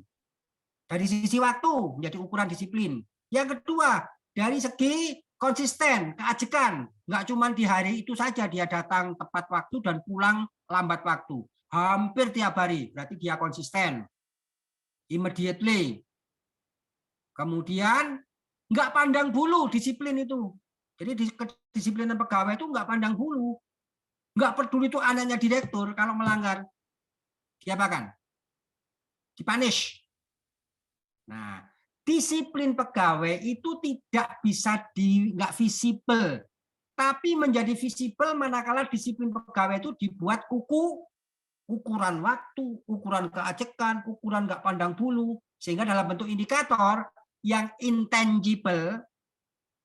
Dari sisi waktu menjadi ukuran disiplin. Yang kedua, dari segi konsisten, keajegan. Nggak cuma di hari itu saja dia datang tepat waktu dan pulang lambat waktu. Hampir tiap hari, berarti dia konsisten. Immediately. Kemudian, nggak pandang bulu disiplin itu. Jadi kedisiplinan pegawai itu nggak pandang bulu. Nggak peduli itu anaknya direktur, kalau melanggar, diapakan? Dipunish. Nah, disiplin pegawai itu tidak bisa nggak visible. Tapi menjadi visible manakala disiplin pegawai itu dibuat ukuran waktu, ukuran keajegan, ukuran nggak pandang bulu, sehingga dalam bentuk indikator yang intangible,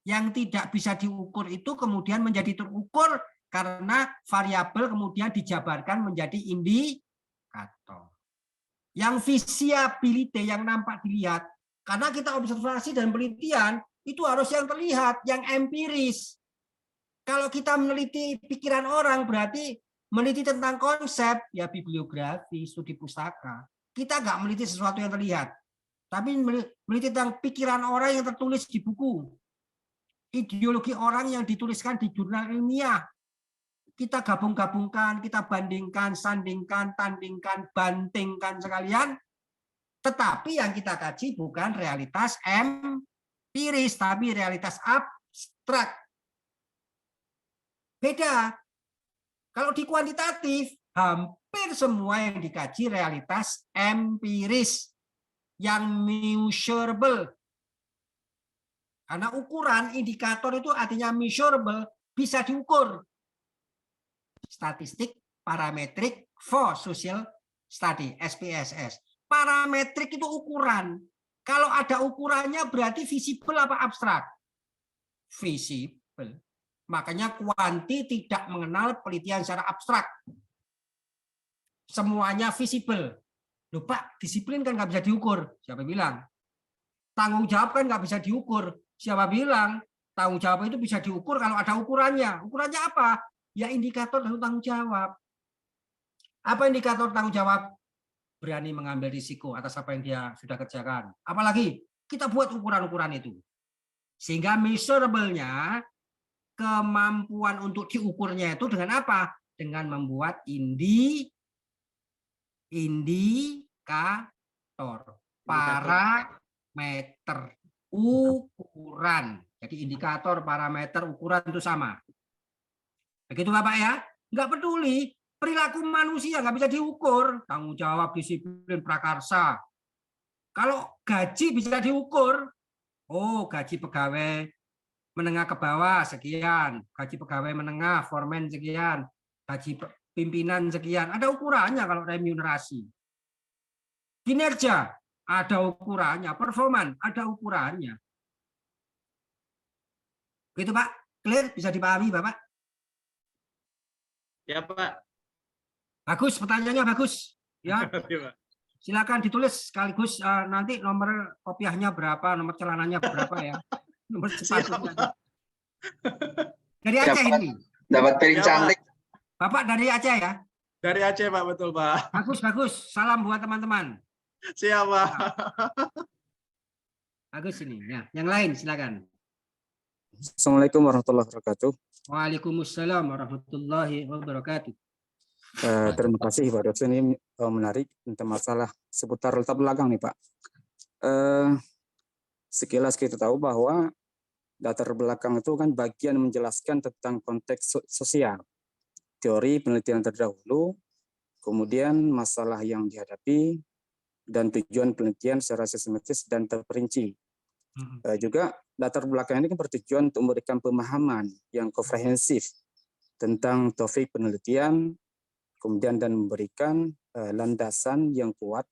yang tidak bisa diukur itu kemudian menjadi terukur karena variabel kemudian dijabarkan menjadi indikator. Yang visibility, yang nampak dilihat, karena kita observasi dan penelitian itu harus yang terlihat, yang empiris. Kalau kita meneliti pikiran orang berarti meneliti tentang konsep, ya bibliografi, studi pustaka. Kita nggak meneliti sesuatu yang terlihat. Tapi meneliti tentang pikiran orang yang tertulis di buku. Ideologi orang yang dituliskan di jurnal ilmiah. Kita gabung-gabungkan, kita bandingkan, sandingkan, tandingkan, bantingkan sekalian. Tetapi yang kita kaji bukan realitas empiris, tapi realitas abstrak. Beda. Kalau di kuantitatif, hampir semua yang dikaji realitas empiris yang measurable. Karena ukuran indikator itu artinya measurable, bisa diukur. Statistik parametrik for social study, SPSS. Parametrik itu ukuran. Kalau ada ukurannya berarti visible apa abstrak? Visible. Makanya kuanti tidak mengenal penelitian secara abstrak. Semuanya visible. Loh Pak, disiplin kan nggak bisa diukur. Siapa bilang? Tanggung jawab kan nggak bisa diukur. Siapa bilang? Tanggung jawab itu bisa diukur kalau ada ukurannya. Ukurannya apa? Ya indikator dari tanggung jawab. Apa indikator tanggung jawab? Berani mengambil risiko atas apa yang dia sudah kerjakan. Apalagi kita buat ukuran-ukuran itu. Sehingga measurable-nya, kemampuan untuk diukurnya itu dengan apa? dengan membuat indikator, parameter, ukuran. Jadi indikator, parameter, ukuran itu sama. Begitu Bapak ya? Nggak peduli. Perilaku manusia nggak bisa diukur. Tanggung jawab, disiplin, prakarsa. Kalau gaji bisa diukur. Oh, gaji pegawai menengah ke bawah sekian. Gaji pegawai menengah, foreman sekian. Gaji pimpinan sekian. Ada ukurannya kalau remunerasi. Kinerja ada ukurannya. Performan ada ukurannya. Begitu Pak? Clear? Bisa dipahami Bapak? Ya Pak. Bagus, pertanyaannya bagus. Ya, silakan ditulis sekaligus nanti nomor kopiahnya berapa, nomor celananya berapa ya, nomor sepatunya. Dari Aceh ini. Dapat piring cantik. Bapak dari Aceh ya? Dari Aceh Pak, betul Pak. Bagus, bagus. Salam buat teman-teman. Siap Pak. Bagus ini. Ya, yang lain silakan. Assalamualaikum warahmatullahi wabarakatuh. Waalaikumsalam warahmatullahi wabarakatuh. Terima kasih Pak dosen, ini menarik tentang masalah seputar latar belakang nih Pak. Sekilas kita tahu bahwa latar belakang itu kan bagian menjelaskan tentang konteks sosial, teori penelitian terdahulu, kemudian masalah yang dihadapi, dan tujuan penelitian secara sistematis dan terperinci. Juga latar belakang ini kan bertujuan untuk memberikan pemahaman yang komprehensif tentang topik penelitian, kemudian dan memberikan landasan yang kuat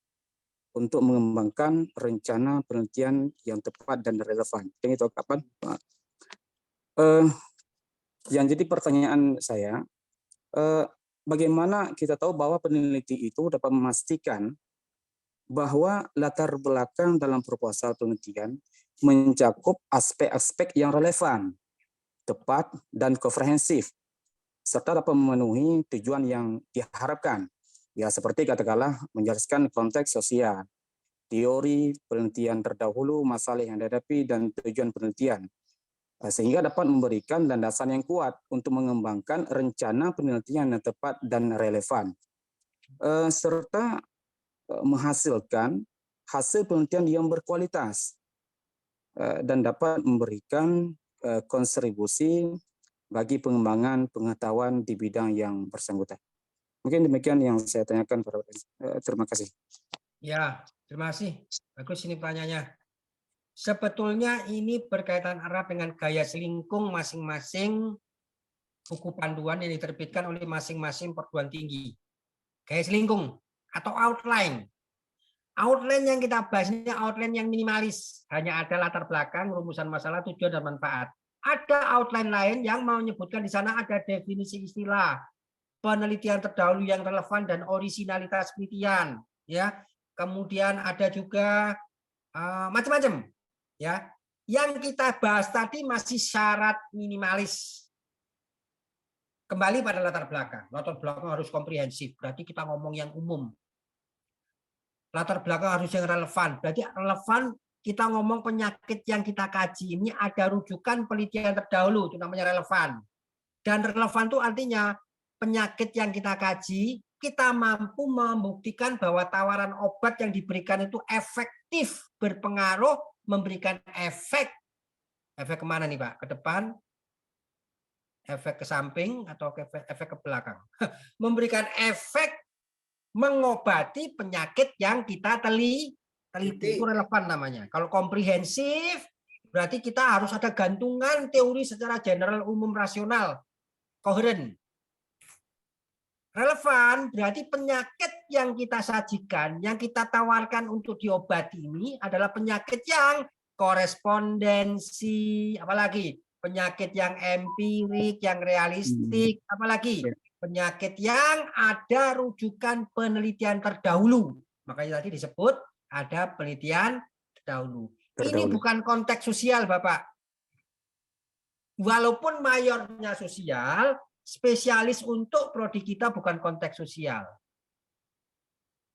untuk mengembangkan rencana penelitian yang tepat dan relevan. Ini itu kapan? Yang jadi pertanyaan saya, bagaimana kita tahu bahwa peneliti itu dapat memastikan bahwa latar belakang dalam proposal penelitian mencakup aspek-aspek yang relevan, tepat, dan komprehensif, serta dapat memenuhi tujuan yang diharapkan. Ya, seperti katakanlah menjelaskan konteks sosial, teori penelitian terdahulu, masalah yang dihadapi, dan tujuan penelitian. Sehingga dapat memberikan landasan yang kuat untuk mengembangkan rencana penelitian yang tepat dan relevan. Serta menghasilkan hasil penelitian yang berkualitas dan dapat memberikan kontribusi bagi pengembangan pengetahuan di bidang yang bersangkutan. Mungkin demikian yang saya tanyakan. Terima kasih. Ya, terima kasih. Bagus ini pertanyaannya. Sebetulnya ini berkaitan erat dengan gaya selingkung masing-masing buku panduan yang diterbitkan oleh masing-masing perguruan tinggi. Gaya selingkung atau outline. Outline yang kita bahas ini outline yang minimalis. Hanya ada latar belakang, rumusan masalah, tujuan, dan manfaat. Ada outline lain yang mau menyebutkan di sana ada definisi istilah, penelitian terdahulu yang relevan dan orisinalitas penelitian, ya. Kemudian ada juga macam-macam, ya. Yang kita bahas tadi masih syarat minimalis. Kembali pada latar belakang. Latar belakang harus komprehensif. Berarti kita ngomong yang umum. Latar belakang harus yang relevan. Berarti relevan. Kita ngomong penyakit yang kita kaji ini ada rujukan penelitian terdahulu, itu namanya relevan. Dan relevan itu artinya penyakit yang kita kaji, kita mampu membuktikan bahwa tawaran obat yang diberikan itu efektif, berpengaruh, memberikan efek. Efek kemana nih Pak? Ke depan? Efek ke samping atau efek ke belakang? Memberikan efek mengobati penyakit yang kita teliti, itu relevan namanya. Kalau komprehensif, berarti kita harus ada gantungan teori secara general, umum, rasional, koheren. Relevan berarti penyakit yang kita sajikan, yang kita tawarkan untuk diobati ini adalah penyakit yang korespondensi, apalagi penyakit yang empirik, yang realistik, apalagi penyakit yang ada rujukan penelitian terdahulu. Makanya tadi disebut ada penelitian terdahulu. Ini bukan konteks sosial, Bapak. Walaupun mayornya sosial, spesialis untuk prodi kita bukan konteks sosial.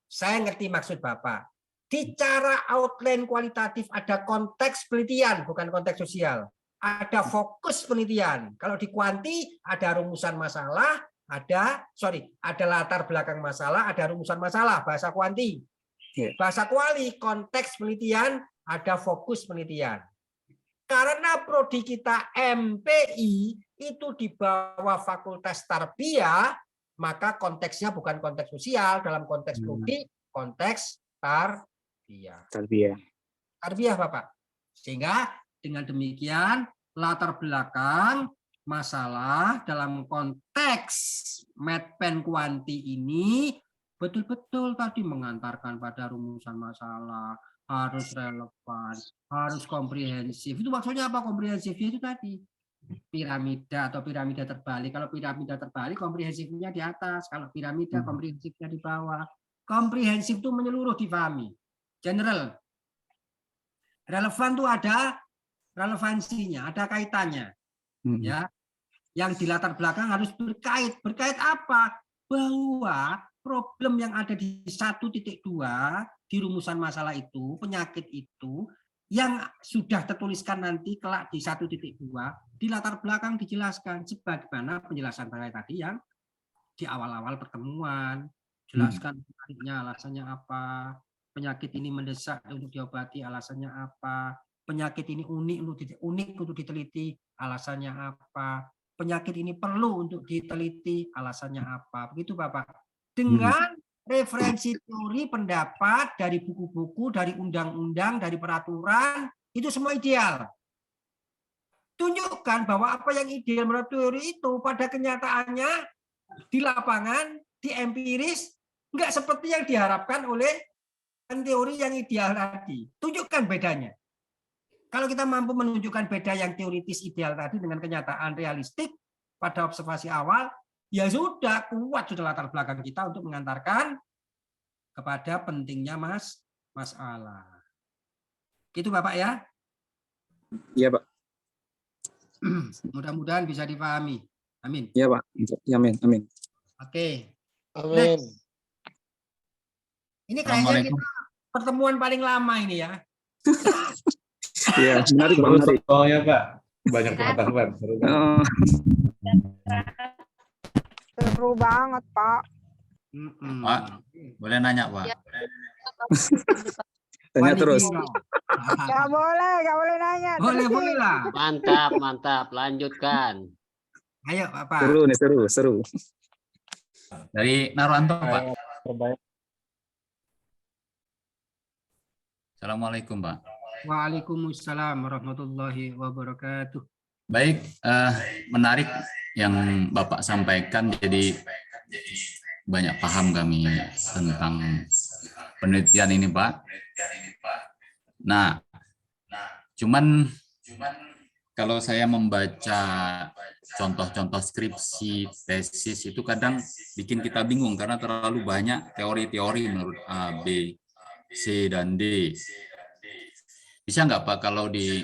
Saya ngerti maksud Bapak. Di cara outline kualitatif ada konteks penelitian, bukan konteks sosial. Ada fokus penelitian. Kalau di kuanti ada rumusan masalah, ada latar belakang masalah, ada rumusan masalah, bahasa kuanti. Bahasa kuali, konteks penelitian, ada fokus penelitian. Karena prodi kita MPI itu di bawah Fakultas Tarbiyah, maka konteksnya bukan konteks sosial, dalam konteks prodi, konteks tarbiyah. Tarbiyah, Bapak. Sehingga dengan demikian latar belakang masalah dalam konteks Medpen Kuanti ini betul-betul tadi mengantarkan pada rumusan masalah, harus relevan, harus komprehensif. Itu maksudnya apa komprehensif? Itu tadi piramida atau piramida terbalik. Kalau piramida terbalik komprehensifnya di atas, kalau piramida komprehensifnya di bawah. Komprehensif itu menyeluruh, dipahami. General. Relevan itu ada relevansinya, ada kaitannya. Ya. Yang di latar belakang harus berkait. Berkait apa? Bahwa problem yang ada di 1.2 di rumusan masalah itu, penyakit itu, yang sudah tertuliskan nanti kelak di 1.2, di latar belakang dijelaskan sebagaimana penjelasan saya tadi yang di awal-awal pertemuan, jelaskan penyakitnya alasannya apa, penyakit ini mendesak untuk diobati alasannya apa, penyakit ini unik untuk diteliti alasannya apa, penyakit ini perlu untuk diteliti alasannya apa. Begitu Bapak. Dengan referensi teori pendapat dari buku-buku, dari undang-undang, dari peraturan, itu semua ideal. Tunjukkan bahwa apa yang ideal menurut teori itu pada kenyataannya di lapangan, di empiris, enggak seperti yang diharapkan oleh teori yang ideal tadi. Tunjukkan bedanya. Kalau kita mampu menunjukkan beda yang teoritis ideal tadi dengan kenyataan realistik pada observasi awal, ya sudah, kuat sudah latar belakang kita untuk mengantarkan kepada pentingnya masalah. Gitu Bapak ya? Iya Pak. Mudah-mudahan bisa dipahami. Amin. Iya Pak. Amin. Amin. Oke. Amin. Ini kayaknya kita pertemuan paling lama ini ya. Iya, menarik Pak. Menarik. Soalnya Pak, banyak pengetahuan. Seru banget, Pak. Pak, boleh nanya Pak? Tanya terus. Gak boleh nanya. Boleh lah. Mantap, lanjutkan. Ayo Bapak. Seru nih, seru. Dari Naruanto Pak. Assalamualaikum Pak. Waalaikumsalam warahmatullahi wabarakatuh. Baik, menarik yang Bapak sampaikan, jadi banyak paham kami tentang penelitian ini Pak. Nah, cuman kalau saya membaca contoh-contoh skripsi, tesis itu kadang bikin kita bingung karena terlalu banyak teori-teori menurut A, B, C, dan D. Bisa nggak Pak kalau di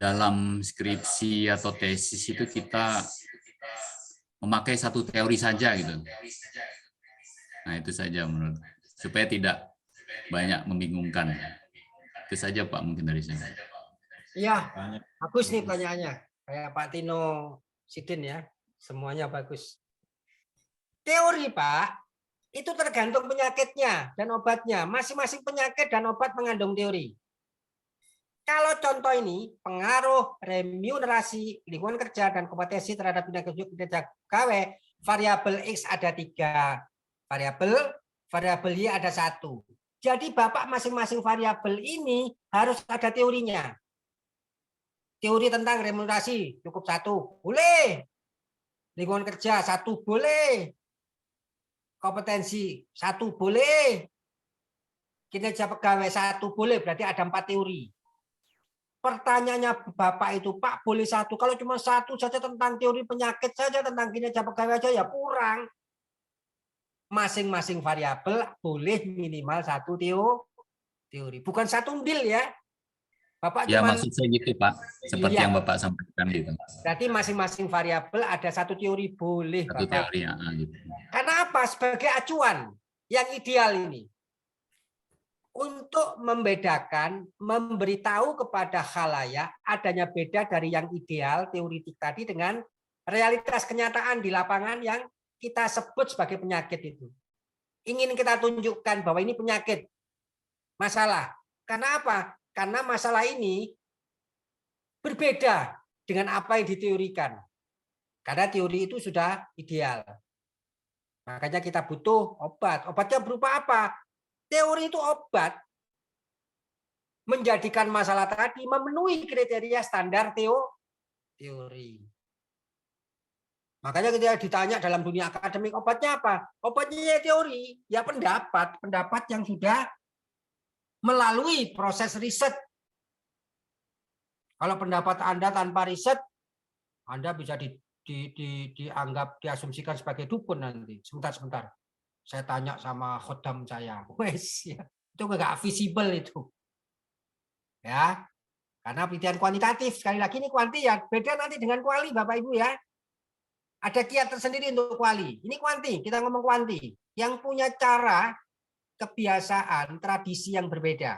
dalam skripsi atau tesis itu kita memakai satu teori saja gitu. Nah itu saja menurut, supaya tidak banyak membingungkan. Itu saja Pak mungkin dari saya. Iya, bagus nih pertanyaannya. Kayak Pak Tino Sidin ya, semuanya bagus. Teori Pak, itu tergantung penyakitnya dan obatnya. Masing-masing penyakit dan obat mengandung teori. Kalau contoh ini, pengaruh remunerasi, lingkungan kerja, dan kompetensi terhadap kinerja pegawai, variabel X ada 3 variabel Y ada 1. Jadi Bapak masing-masing variabel ini harus ada teorinya. Teori tentang remunerasi cukup 1, boleh. Lingkungan kerja 1, boleh. Kompetensi 1, boleh. Kinerja pegawai 1, boleh. Berarti ada 4 teori. Pertanyaannya Bapak itu, Pak boleh 1. Kalau cuma 1 saja tentang teori penyakit saja, tentang kinerja pegawai saja ya kurang. Masing-masing variabel boleh minimal 1 teori. Bukan 1 ndil ya. Bapak Ya cuman, maksud saya gitu Pak, seperti iya, yang Bapak sampaikan gitu. berarti masing-masing variabel ada 1 teori, boleh Satu Bapak. teori ya, gitu. Karena apa? Sebagai acuan yang ideal ini. Untuk membedakan, memberitahu kepada khalayak adanya beda dari yang ideal teoritik tadi dengan realitas kenyataan di lapangan yang kita sebut sebagai penyakit itu. Ingin kita tunjukkan bahwa ini penyakit, masalah. Karena apa? Karena masalah ini berbeda dengan apa yang diteorikan. Karena teori itu sudah ideal. Makanya kita butuh obat. Obatnya berupa apa? Teori itu obat menjadikan masalah tadi memenuhi kriteria standar teori. Makanya ketika ditanya dalam dunia akademik obatnya apa? Obatnya ya teori, ya pendapat yang sudah melalui proses riset. Kalau pendapat Anda tanpa riset, Anda bisa dianggap, diasumsikan sebagai dukun nanti. Sebentar. Saya tanya sama khodam saya. Wes, ya. Itu nggak visible itu. Ya. Karena penelitian kuantitatif, sekali lagi ini kuanti ya, beda nanti dengan kuali Bapak Ibu ya. Ada kiat tersendiri untuk kuali. Ini kuanti, kita ngomong kuanti. Yang punya cara, kebiasaan, tradisi yang berbeda.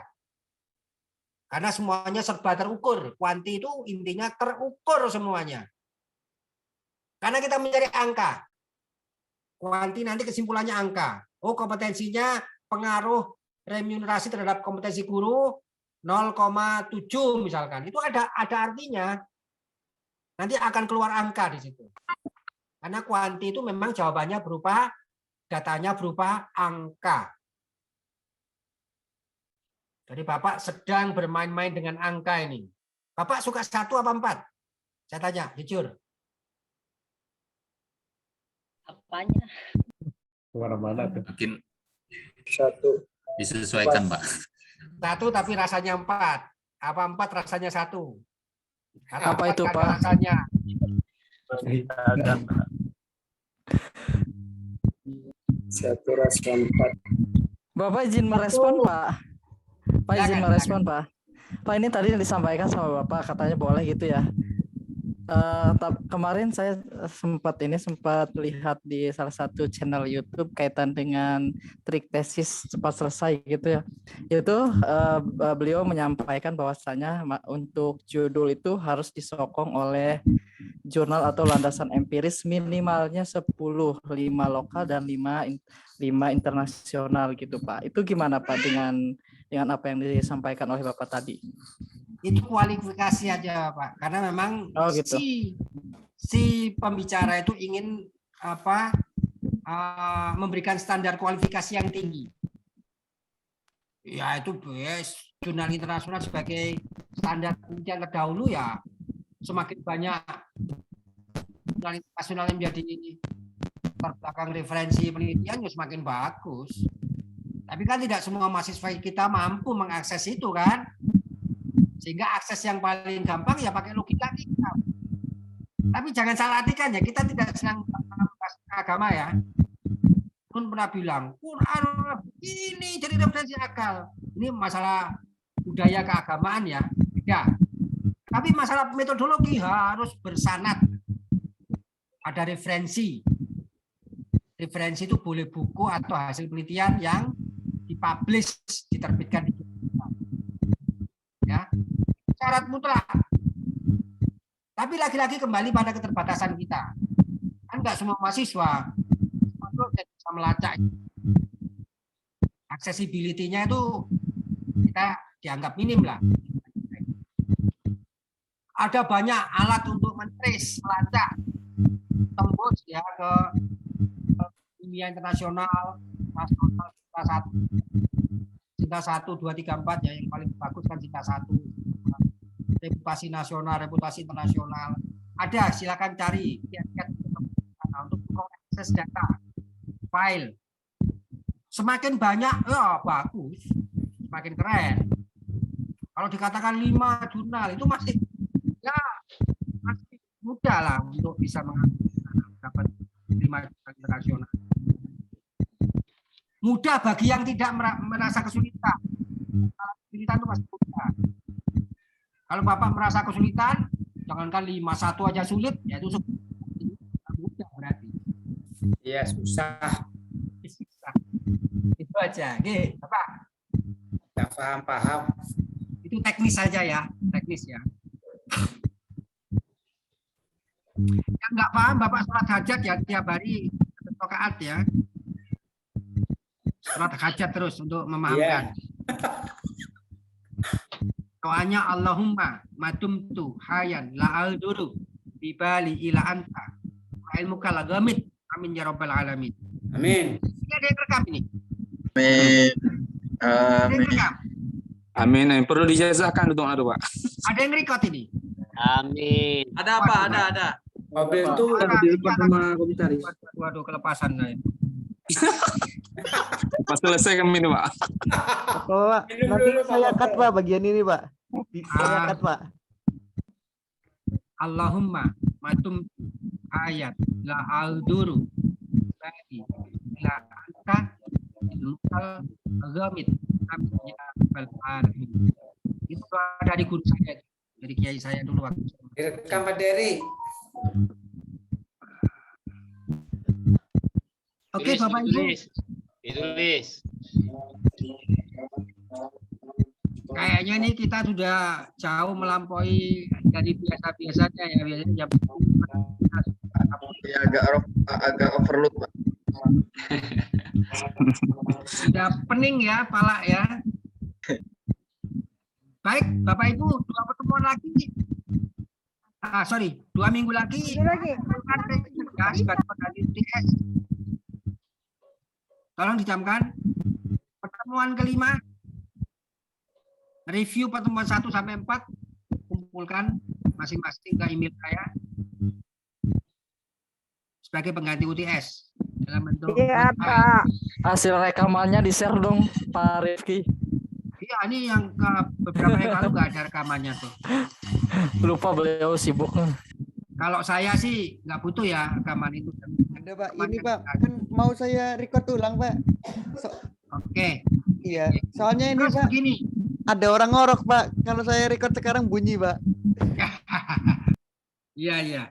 Karena semuanya serba terukur. Kuanti itu intinya terukur semuanya. Karena kita mencari angka. Kuanti nanti kesimpulannya angka. Oh, kompetensinya pengaruh remunerasi terhadap kompetensi guru 0,7 misalkan. Itu ada artinya. Nanti akan keluar angka di situ. Karena kuanti itu memang jawabannya berupa, datanya berupa angka. Jadi Bapak sedang bermain-main dengan angka ini. Bapak suka 1 apa 4? Saya tanya, jujur. Apanya? Kemana-mana tuh. Mungkin 1. disesuaikan, Pak. 1 tapi rasanya 4. Apa 4 rasanya 1? Apa itu, Pak? Rasanya. Satu rasa 4. Bapak izin merespon, Pak. Pak izin merespon, Pak. Pak, ini tadi yang disampaikan sama Bapak katanya boleh gitu ya. Kemarin saya sempat lihat di salah satu channel YouTube kaitan dengan trik tesis cepat selesai gitu ya. Itu beliau menyampaikan bahwasanya untuk judul itu harus disokong oleh jurnal atau landasan empiris minimalnya 10, 5 lokal dan 5 internasional gitu Pak. Itu gimana Pak dengan apa yang disampaikan oleh Bapak tadi? Itu kualifikasi aja Pak, karena memang gitu. si pembicara itu ingin memberikan standar kualifikasi yang tinggi. Ya itu jurnal internasional sebagai standar penelitian terdahulu ya, semakin banyak jurnal internasional yang menjadi terbelakang referensi penelitian ya semakin bagus. Tapi kan tidak semua mahasiswa kita mampu mengakses itu kan. Sehingga akses yang paling gampang ya pakai logika kita. Tapi jangan salah artikan ya, kita tidak senang agama ya. Pun pernah bilang, Quran ini jadi referensi akal. Ini masalah budaya keagamaan ya. Ya. Tapi masalah metodologi harus bersanad. Ada referensi. Referensi itu boleh buku atau hasil penelitian yang dipublish, diterbitkan di ya. Syarat mutlak. Tapi lagi-lagi kembali pada keterbatasan kita. Kan nggak semua mahasiswa bisa melacak. Accessibility-nya itu kita dianggap minim lah. Ada banyak alat untuk men-trace, melacak, tembus ya ke dunia internasional, nasional, Cinta 1, 2, 3, 4 ya, yang paling bagus kan Cinta 1. Reputasi nasional, reputasi internasional. Ada, silakan cari untuk mengakses data, file. Semakin banyak, ya bagus, semakin keren. Kalau dikatakan 5 jurnal itu masih mudah lah untuk bisa mendapat 5 jurnal internasional. Mudah bagi yang tidak merasa kesulitan. Kesulitan itu pasti mudah. Kalau Bapak merasa kesulitan, jangankan 5, 1 aja sulit, ya itu mudah berarti. Iya, susah. Itu aja. Oke, Bapak. Tidak paham. Itu teknis saja ya, teknis ya. Yang nggak paham Bapak sholat hajat ya tiap hari rakaat ya. Sholat hajat terus untuk memahamkan. Doanya Allahumma madumtu hayan la alduru bibali ila anta ilmuka lagamit amin ya rabbal alamin. Amin. Ini ada yang rekam ini. Amin. Ada yang rekam. Amin. Perlu dijazakan untuk Pak. Ada yang record ini. Amin. Ada apa? Ada. Mobil itu Waduh, kelepasan saya. Pas selesai kami ini, Pak. Pak, nanti saya cut Pak bagian ini Pak. Saya cut Pak. Allahumma matum ayat la alduru bagi la anta ilmukal ghamid ya bal alamin. Itu ada di guru saya, dari kiai saya dulu waktu. direkam Pak Dery. Oke, Bapak Ibu. Ditulis. Kayaknya ini kita sudah jauh melampaui dari biasa-biasanya ya. Biasanya jam Ya, agak overload, Pak. sudah pening ya, pala ya. Baik, Bapak Ibu, 2 pertemuan lagi. 2 minggu lagi. Tolong dijamkan. Pertemuan kelima. Review pertemuan 1 sampai 4. Kumpulkan masing-masing ke email saya. Sebagai pengganti UTS. Dalam bentuk Pak. Hasil rekamannya di-share dong Pak Rifki. Iya, ini yang ke beberapa yang lalu nggak ada rekamannya tuh. Lupa beliau sibuk. Kalau saya sih nggak butuh ya rekaman itu. Ada Pak, ini Pak, kan mau saya record ulang Pak. Oke. Iya, soalnya ini Terus Pak, begini. ada orang ngorok Pak. Kalau saya record sekarang bunyi Pak. Iya.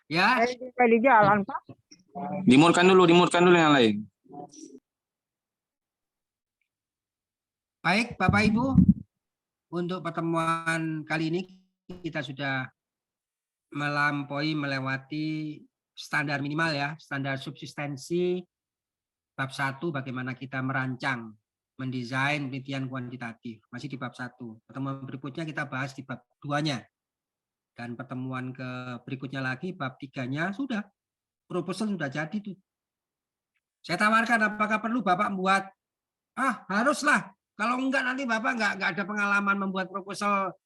Ya. Saya di jalan Pak. Dimurkan dulu yang lain. Baik, Bapak Ibu, untuk pertemuan kali ini kita sudah melewati standar minimal ya, standar subsistensi bab 1 bagaimana kita merancang, mendesain penelitian kuantitatif. Masih di bab 1. Pertemuan berikutnya kita bahas di bab 2-nya. Dan pertemuan berikutnya lagi bab 3-nya sudah proposal sudah jadi tuh. Saya tawarkan apakah perlu Bapak membuat haruslah. Kalau enggak nanti Bapak enggak ada pengalaman membuat proposal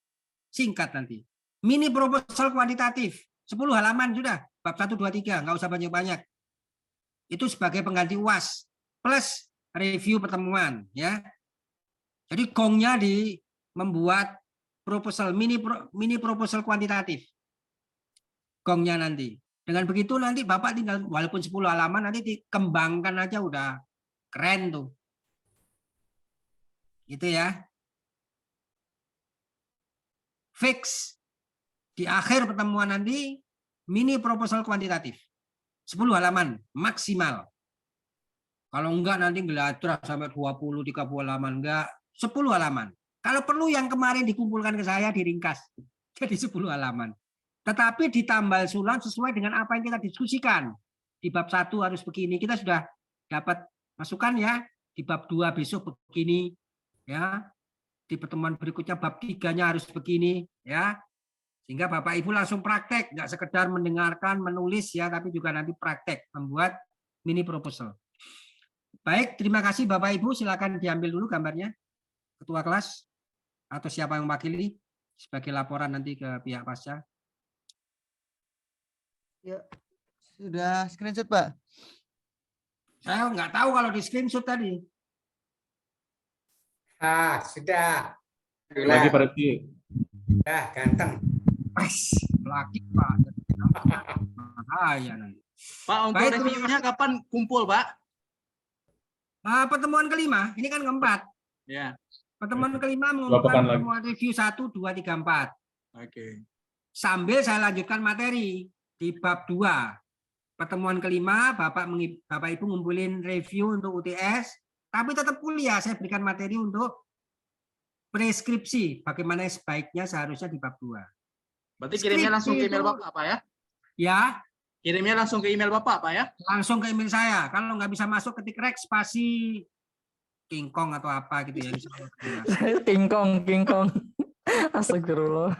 singkat nanti. Mini proposal kuantitatif, 10 halaman sudah, bab 1, 2, 3, enggak usah banyak-banyak. Itu sebagai pengganti UAS plus review pertemuan ya. Jadi gongnya di membuat proposal mini proposal kuantitatif. Gongnya nanti. Dengan begitu nanti Bapak tinggal walaupun 10 halaman nanti dikembangkan aja udah keren tuh. Gitu ya. Fix di akhir pertemuan nanti mini proposal kuantitatif. 10 halaman maksimal. Kalau enggak nanti geladrah sampai 20 30 halaman enggak, 10 halaman. Kalau perlu yang kemarin dikumpulkan ke saya diringkas jadi 10 halaman. Tetapi ditambal sulam sesuai dengan apa yang kita diskusikan. Di bab 1 harus begini. Kita sudah dapat masukan ya. Di bab 2 besok begini. Ya, di pertemuan berikutnya bab 3-nya harus begini ya, sehingga Bapak Ibu langsung praktek, nggak sekedar mendengarkan menulis ya, tapi juga nanti praktek membuat mini proposal. Baik, terima kasih Bapak Ibu, silakan diambil dulu gambarnya ketua kelas atau siapa yang mewakili sebagai laporan nanti ke pihak pasca. Ya, sudah screenshot Pak. Saya nggak tahu kalau di screenshot tadi. Sudah. Lagi Pak Rifki. Dah, ganteng. Lagi Pak. Bahaya nanti. Pak, untuk reviewnya kapan kumpul, Pak? Pertemuan kelima, ini kan keempat. Ya. Pertemuan kelima mengumumkan pertemuan review 1, 2, 3, 4. Oke. Sambil saya lanjutkan materi di bab 2. Pertemuan kelima, Bapak Ibu ngumpulin review untuk UTS, tapi tetap kuliah, saya berikan materi untuk preskripsi, bagaimana sebaiknya seharusnya di bab 2. Berarti kirimnya langsung ke email Bapak, Pak ya? Ya, Kirimnya langsung ke email Bapak, Pak ya? langsung ke email saya. Kalau nggak bisa masuk, ketik rek spasi King Kong atau apa gitu ya. King Kong. Astagfirullah.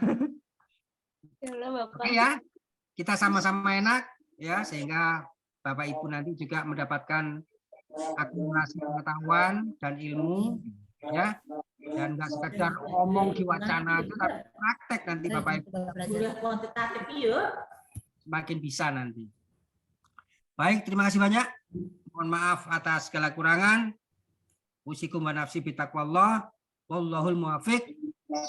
Oke ya, kita sama-sama enak ya, sehingga Bapak Ibu nanti juga mendapatkan akumulasi pengetahuan dan ilmu ya, dan nggak sekedar omong di wacana itu, tapi praktek nanti Bapak Ibu semakin bisa nanti. Baik, terima kasih banyak. Mohon maaf atas segala kurangan. Usikum wa nafsi bitaqwallah. Wallahul muwaffiq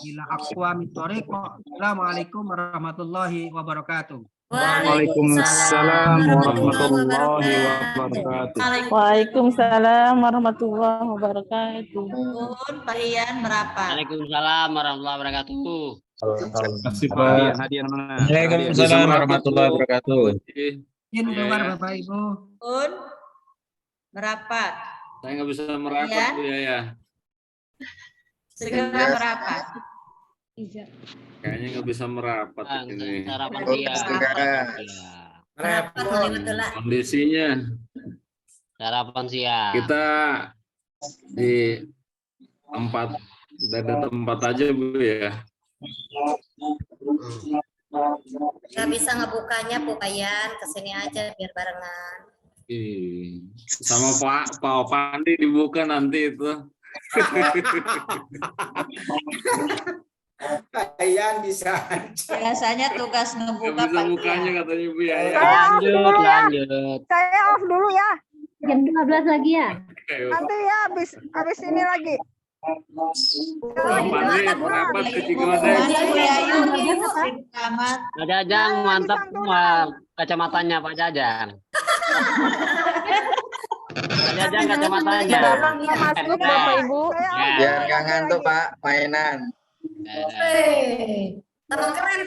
ila aqwamit thoriq. Assalamualaikum warahmatullahi wabarakatuh. Waalaikumsalam warahmatullahi wabarakatuh. Waalaikumsalam warahmatullahi wabarakatuh. Pak Ian merapat. Waalaikumsalam warahmatullahi wabarakatuh. Terima kasih Pak. Hadiah mana? Waalaikumsalam warahmatullahi wabarakatuh. Izin keluar Bapak Ibu. Un merapat. Saya nggak bisa merapat Bu ya. Segera merapat. Kayaknya nggak bisa merapat ini. Sarapan siang. Kondisinya Sarapan siang. kita di tempat aja Bu ya. Nggak bisa ngebukanya Pukayan, kesini aja biar barengan. Sama Pak Pandi dibuka nanti itu. Kalian bisa. Biasanya tugas ngebuka Bisa bukanya katanya Bu ya. Lanjut. Saya off dulu ya. Jam 12 lagi ya? Nanti ya habis ini lagi. Pak Pandi merapat ke Cigode. Pak Jajang mantap kacamatanya Pak Jajang. Pak Jajang kacamatanya. Masuk Bapak Ibu. Biar nggak ngantuk Pak, mainan. Teman keren